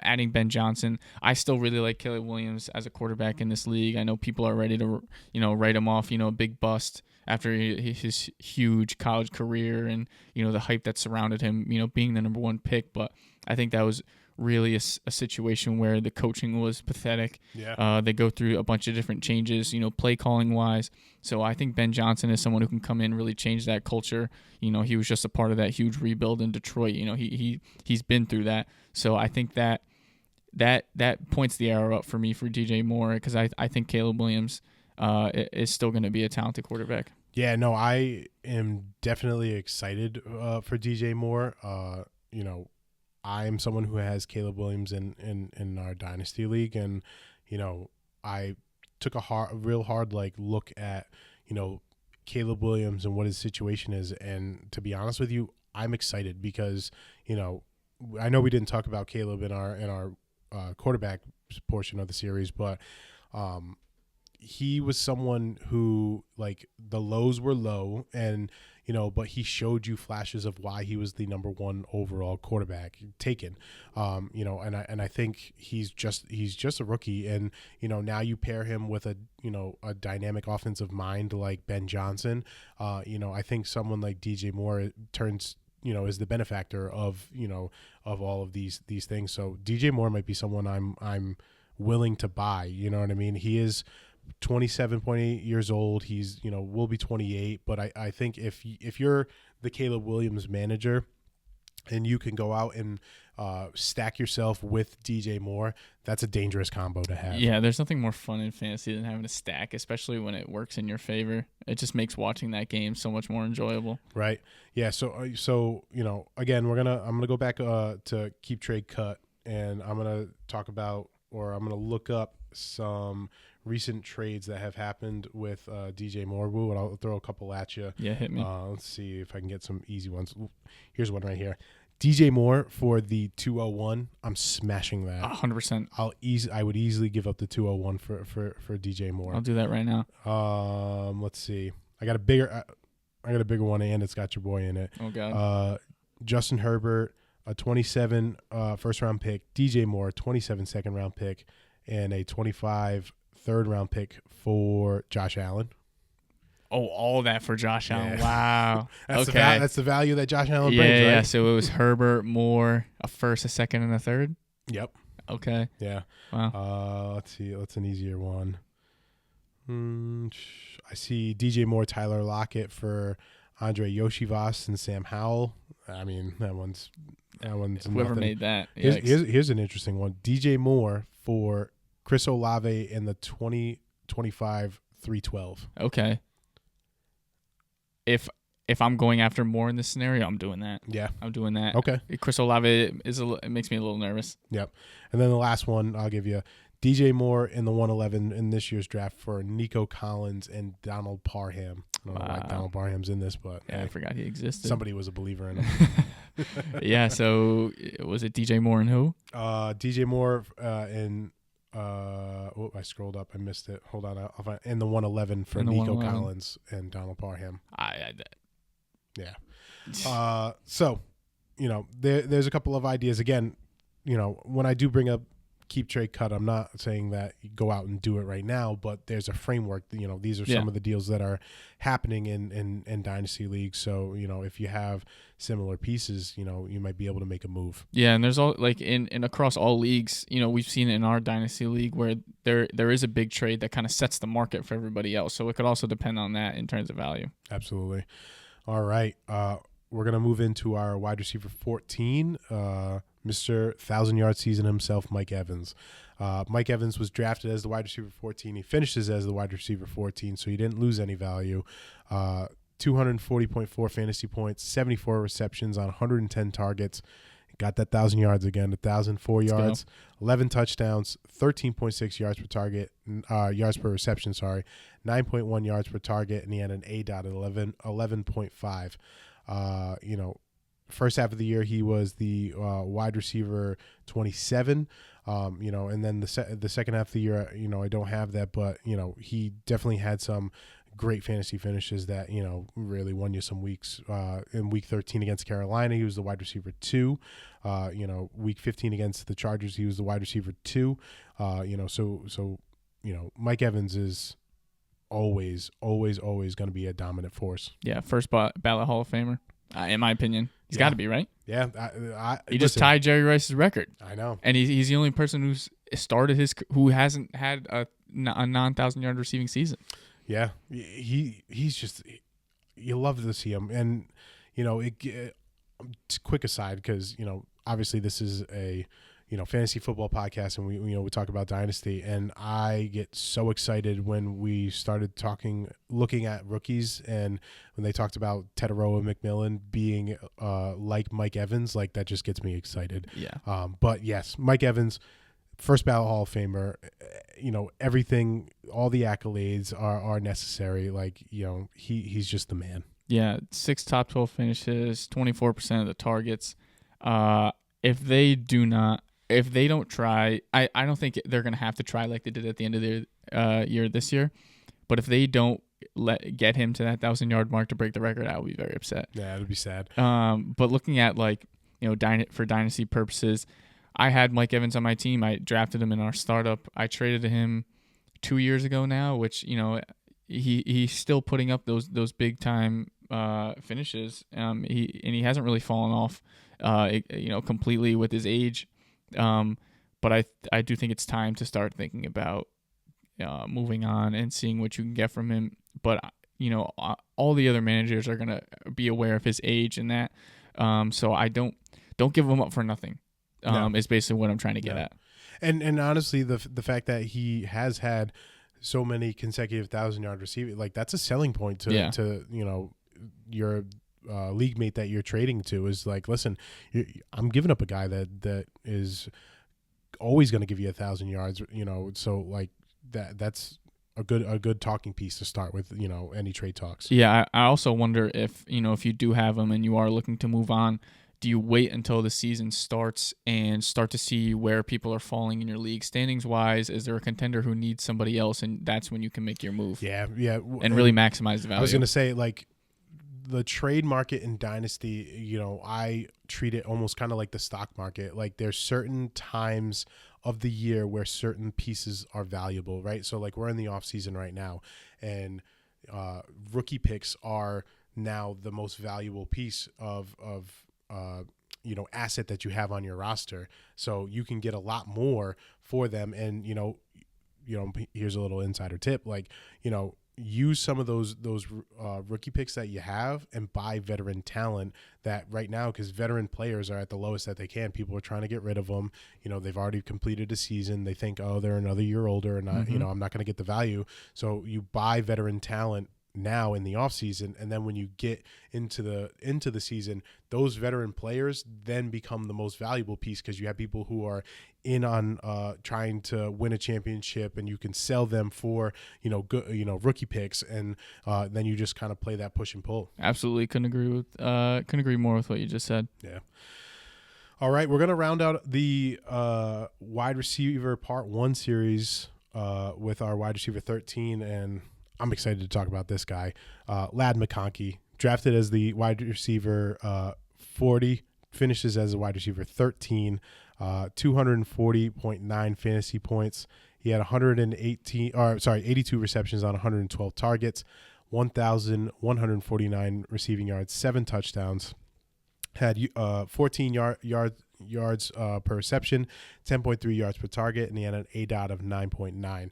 adding Ben Johnson, I still really like Caleb Williams as a quarterback in this league. I know people are ready to write him off, a big bust after his huge college career and the hype that surrounded him, being the number one pick. But I think that was really a situation where the coaching was pathetic. Yeah. They go through a bunch of different changes, play calling wise. So I think Ben Johnson is someone who can come in, really change that culture. He was just a part of that huge rebuild in Detroit. He's been through that. So I think that points the arrow up for me for DJ Moore, because I think Caleb Williams is still going to be a talented quarterback. Yeah, no, I am definitely excited for DJ Moore. I'm someone who has Caleb Williams in our dynasty league, and I took a real hard look at Caleb Williams and what his situation is, and to be honest with you, I'm excited because I know we didn't talk about Caleb in our quarterback portion of the series, but he was someone who the lows were low, and but he showed you flashes of why he was the number one overall quarterback taken. And I think he's just a rookie, and now you pair him with a dynamic offensive mind like Ben Johnson. I think someone like DJ Moore turns is the benefactor of of all of these things. So DJ Moore might be someone I'm willing to buy. You know what I mean? He is 27.8 years old. He's will be 28, but I think if you're the Caleb Williams manager and you can go out and stack yourself with DJ Moore, that's a dangerous combo to have. Yeah, there's nothing more fun in fantasy than having a stack, especially when it works in your favor. It just makes watching that game so much more enjoyable. Right. Yeah. So again, I'm gonna go back to Keep Trade Cut, and I'm gonna talk about, or I'm gonna look up some recent trades that have happened with DJ Moore. Woo, and I'll throw a couple at you. Yeah, hit me. Let's see if I can get some easy ones. Ooh, here's one right here. DJ Moore for the 201. I'm smashing that. 100%. I would easily give up the 201 for DJ Moore. I'll do that right now. Let's see. I got a bigger one, and it's got your boy in it. Oh God. Justin Herbert, a 27 first round pick. DJ Moore, 27 second round pick, and a 25 third round pick for Josh Allen. Oh, all that for Josh Allen. Wow. That's okay. That's the value that Josh Allen brings, right? Yeah. So it was Herbert, Moore, a first, a second, and a third? Yep. Okay. Yeah. Wow. Let's see. What's an easier one? I see DJ Moore, Tyler Lockett for Andre Yoshivas and Sam Howell. I mean, that one's whoever nothing. made that. Here's an interesting one. DJ Moore for Chris Olave in the 2025 312. Okay. If I'm going after Moore in this scenario, I'm doing that. Yeah. I'm doing that. Okay. Chris Olave it makes me a little nervous. Yep. And then the last one I'll give you, DJ Moore in the 111 in this year's draft for Nico Collins and Donald Parham. I don't know why Donald Parham's in this, but yeah, I forgot he existed. Somebody was a believer in him. Yeah. So was it DJ Moore and who? DJ Moore in. I scrolled up. I missed it. Hold on. I'll find in the 111 for Nico Collins and Donald Parham. Yeah. So, there's a couple of ideas. Again, when I do bring up keep, trade, cut, I'm not saying that you go out and do it right now, but there's a framework. These are some of the deals that are happening in dynasty leagues. So, if you have similar pieces, you might be able to make a move. Yeah, and there's all like in across all leagues, we've seen it in our dynasty league where there is a big trade that kind of sets the market for everybody else. So it could also depend on that in terms of value. Absolutely. All right. We're going to move into our wide receiver 14, Mr. 1,000-yard season himself, Mike Evans. Mike Evans was drafted as the wide receiver 14. He finishes as the wide receiver 14, so he didn't lose any value. 240.4 fantasy points, 74 receptions on 110 targets. Got that 1,000 yards again, 1,004 yards, 11 touchdowns, 13.6 yards per target, yards per reception, 9.1 yards per target, and he had an A.dot at 11.5. First half of the year he was the wide receiver 27. And then the second half of the year, I don't have that, but he definitely had some great fantasy finishes that really won you some weeks. In week 13 against Carolina, he was the wide receiver 2. Week 15 against the Chargers, he was the wide receiver 2. So Mike Evans is always going to be a dominant force. Yeah, first ballot Hall of Famer, in my opinion. He's got to be, right? Yeah. He just tied Jerry Rice's record. I know. And he's the only person who hasn't had a non-1,000-yard receiving season. Yeah. He's just, you love to see him. And, quick aside, because, obviously this is a, fantasy football podcast, and we talk about dynasty, and I get so excited when we started looking at rookies, and when they talked about Tetaroa McMillan being like Mike Evans, like that just gets me excited. Yeah. But yes, Mike Evans, first ballot Hall of Famer, everything, all the accolades are necessary. Like, he's just the man. Yeah. 6 top 12 finishes, 24% of the targets. If they don't try, I don't think they're going to have to try like they did at the end of the year this year. But if they don't get him to that 1,000-yard mark to break the record, I will be very upset. Yeah, it would be sad. But looking at for dynasty purposes, I had Mike Evans on my team. I drafted him in our startup. I traded him 2 years ago now, which he's still putting up those big time finishes. He hasn't really fallen off completely with his age. But I do think it's time to start thinking about moving on and seeing what you can get from him. But all the other managers are gonna be aware of his age and that. So I don't give him up for nothing. Is basically what I'm trying to get at. And honestly, the fact that he has had so many consecutive 1,000-yard receiving, like that's a selling point to your league mate that you're trading to, is like, listen, I'm giving up a guy that is always going to give you 1,000 yards, so like that's a good talking piece to start with, any trade talks. Yeah, I also wonder if you do have him and you are looking to move on, do you wait until the season starts and start to see where people are falling in your league standings wise? Is there a contender who needs somebody else, and that's when you can make your move? Yeah. And really maximize the value. I was going to say, like, the trade market in Dynasty, I treat it almost kind of like the stock market. Like, there's certain times of the year where certain pieces are valuable, right? So, like, we're in the offseason right now, and rookie picks are now the most valuable piece of asset that you have on your roster. So you can get a lot more for them. And, here's a little insider tip, like, use some of those rookie picks that you have and buy veteran talent that right now, because veteran players are at the lowest that they can. People are trying to get rid of them. They've already completed a season. They think, oh, they're another year older and I'm not going to get the value. So you buy veteran talent now in the offseason, and then when you get into the season, those veteran players then become the most valuable piece, because you have people who are in on trying to win a championship, and you can sell them for good rookie picks, and then you just kind of play that push and pull. Absolutely, couldn't agree more with what you just said. Yeah. All right, we're gonna round out the wide receiver part 1 series with our wide receiver 13, and I'm excited to talk about this guy, Ladd McConkey, drafted as the wide receiver 40, finishes as a wide receiver 13, 240.9 fantasy points. He had 82 receptions on 112 targets, 1,149 receiving yards, 7 touchdowns. Had 14 yards per reception, 10.3 yards per target, and he had an ADOT of 9.9.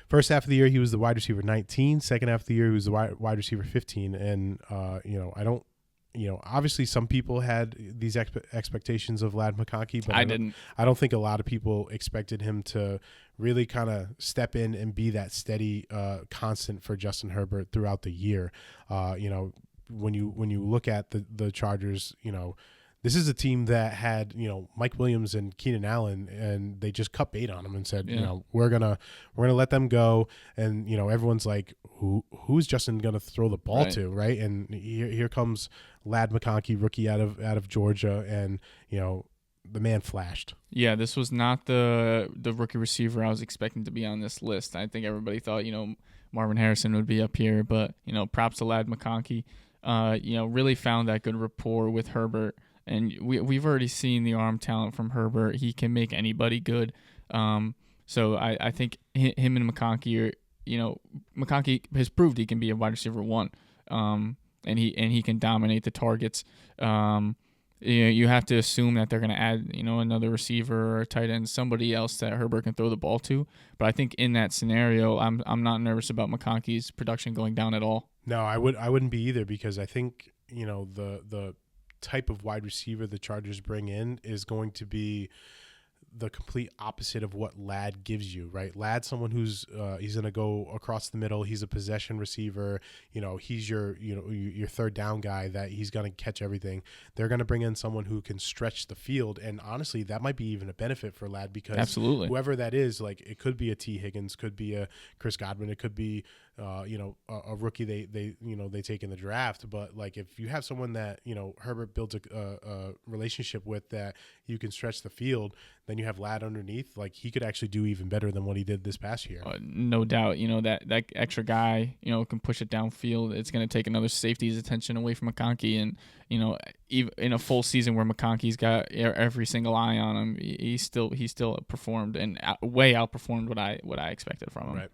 First half of the year, he was the wide receiver 19. Second half of the year, he was the wide receiver 15. And, obviously some people had these expectations of Ladd McConkey, but I didn't. I don't think a lot of people expected him to really kind of step in and be that steady constant for Justin Herbert throughout the year. When you look at the Chargers, this is a team that had, Mike Williams and Keenan Allen, and they just cut bait on them and said, we're gonna let them go. And, everyone's like, who's Justin gonna throw the ball to, right? And here comes Ladd McConkey, rookie out of Georgia, and the man flashed. Yeah, this was not the rookie receiver I was expecting to be on this list. I think everybody thought, Marvin Harrison would be up here, but props to Ladd McConkey. Really found that good rapport with Herbert. And we've already seen the arm talent from Herbert. He can make anybody good. So I think him and McConkey McConkey has proved he can be a wide receiver 1. And he can dominate the targets. You have to assume that they're going to add, another receiver or a tight end, somebody else that Herbert can throw the ball to. But I think in that scenario, I'm not nervous about McConkey's production going down at all. No, I wouldn't be either, because I think, the type of wide receiver the Chargers bring in is going to be the complete opposite of what Ladd gives you, right? Ladd's someone who's he's going to go across the middle. He's a possession receiver. He's your third down guy that he's going to catch everything. They're going to bring in someone who can stretch the field, and honestly, that might be even a benefit for Ladd, because absolutely, whoever that is, like, it could be a T. Higgins, could be a Chris Godwin, it could be a rookie they take in the draft. But, like, if you have someone that Herbert builds a relationship with, that you can stretch the field, then you have Ladd underneath. Like, he could actually do even better than what he did this past year. No doubt. That extra guy can push it downfield. It's going to take another safety's attention away from McConkey, and even in a full season where McConkey's got every single eye on him, he still performed and way outperformed what I expected from him.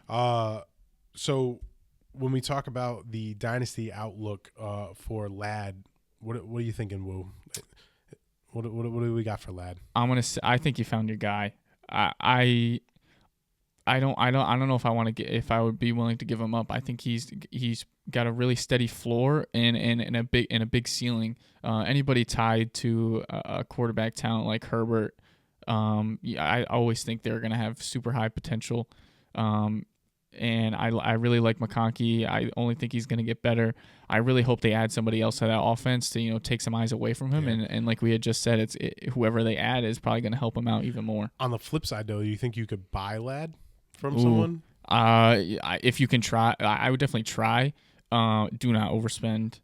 Right. So when we talk about the dynasty outlook for Ladd, what are you thinking, Wu? What do we got for Ladd? I think you found your guy. I don't know if I would be willing to give him up. I think he's got a really steady floor and a big ceiling. Anybody tied to a quarterback talent like Herbert, I always think they're gonna have super high potential. And I really like McConkey. I only think he's going to get better. I really hope they add somebody else to that offense to take some eyes away from him. Yeah. And like we had just said, whoever they add is probably going to help him out even more. On the flip side, though, do you think you could buy Ladd from someone? If you can try, I would definitely try. Do not overspend.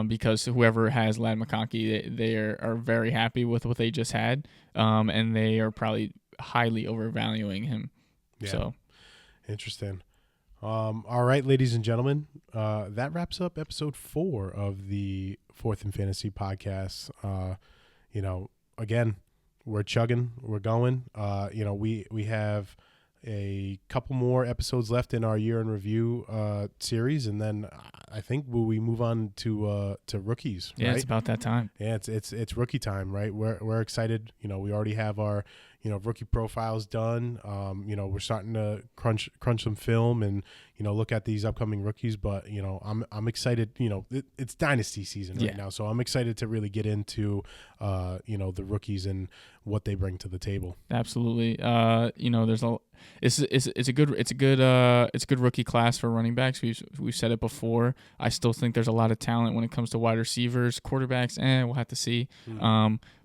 because whoever has Ladd McConkey, they are very happy with what they just had, and they are probably highly overvaluing him. Yeah. So interesting. All right, ladies and gentlemen, that wraps up episode 4 of the Fourth and Fantasy podcast. Again, we're chugging, we're going. We have a couple more episodes left in our year in review series, and then I think we move on to rookies. Yeah, right? It's about that time. Yeah, it's rookie time, right? We're excited. We already have our rookie profiles done. We're starting to crunch some film and look at these upcoming rookies. But I'm excited. It's dynasty season right now, so I'm excited to really get into the rookies and what they bring to the table. Absolutely. It's a good rookie class for running backs. We've said it before. I still think there's a lot of talent when it comes to wide receivers, quarterbacks. We'll have to see.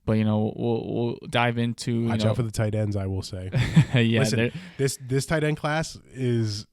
But we'll dive into. Watch out for the tight ends, I will say. Yeah. Listen, this tight end class is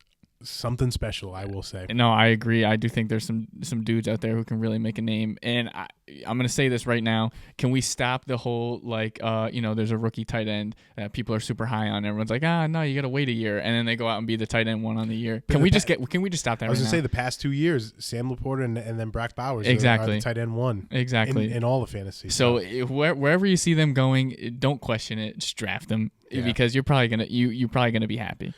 something special, I will say. No, I agree. I do think there's some dudes out there who can really make a name. And I'm going to say this right now. Can we stop the whole there's a rookie tight end that people are super high on. Everyone's like, no, you got to wait a year, and then they go out and be the tight end one on the year. Can we just stop that? I was going to say the past 2 years, Sam Laporta and then Brock Bowers are the tight end one. Exactly. In all of fantasy. So wherever you see them going, don't question it. Just draft them because you're probably gonna be happy.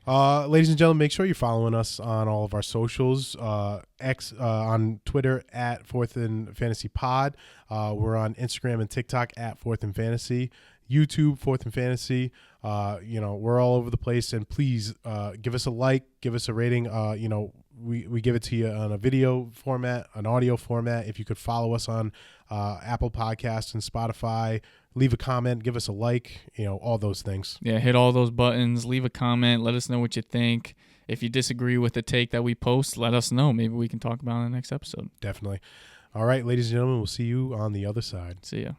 Ladies and gentlemen, make sure you're following us on all of our socials. On Twitter at Fourth and Fantasy Pod. We're on Instagram and TikTok at Fourth and Fantasy. YouTube, Fourth and Fantasy. We're all over the place, and please give us a like, give us a rating. We give it to you on a video format, an audio format. If you could follow us on Apple Podcasts and Spotify, leave a comment, give us a like, all those things. Yeah, hit all those buttons, leave a comment, let us know what you think. If you disagree with the take that we post, let us know. Maybe we can talk about it in the next episode. Definitely. All right, ladies and gentlemen, we'll see you on the other side. See ya.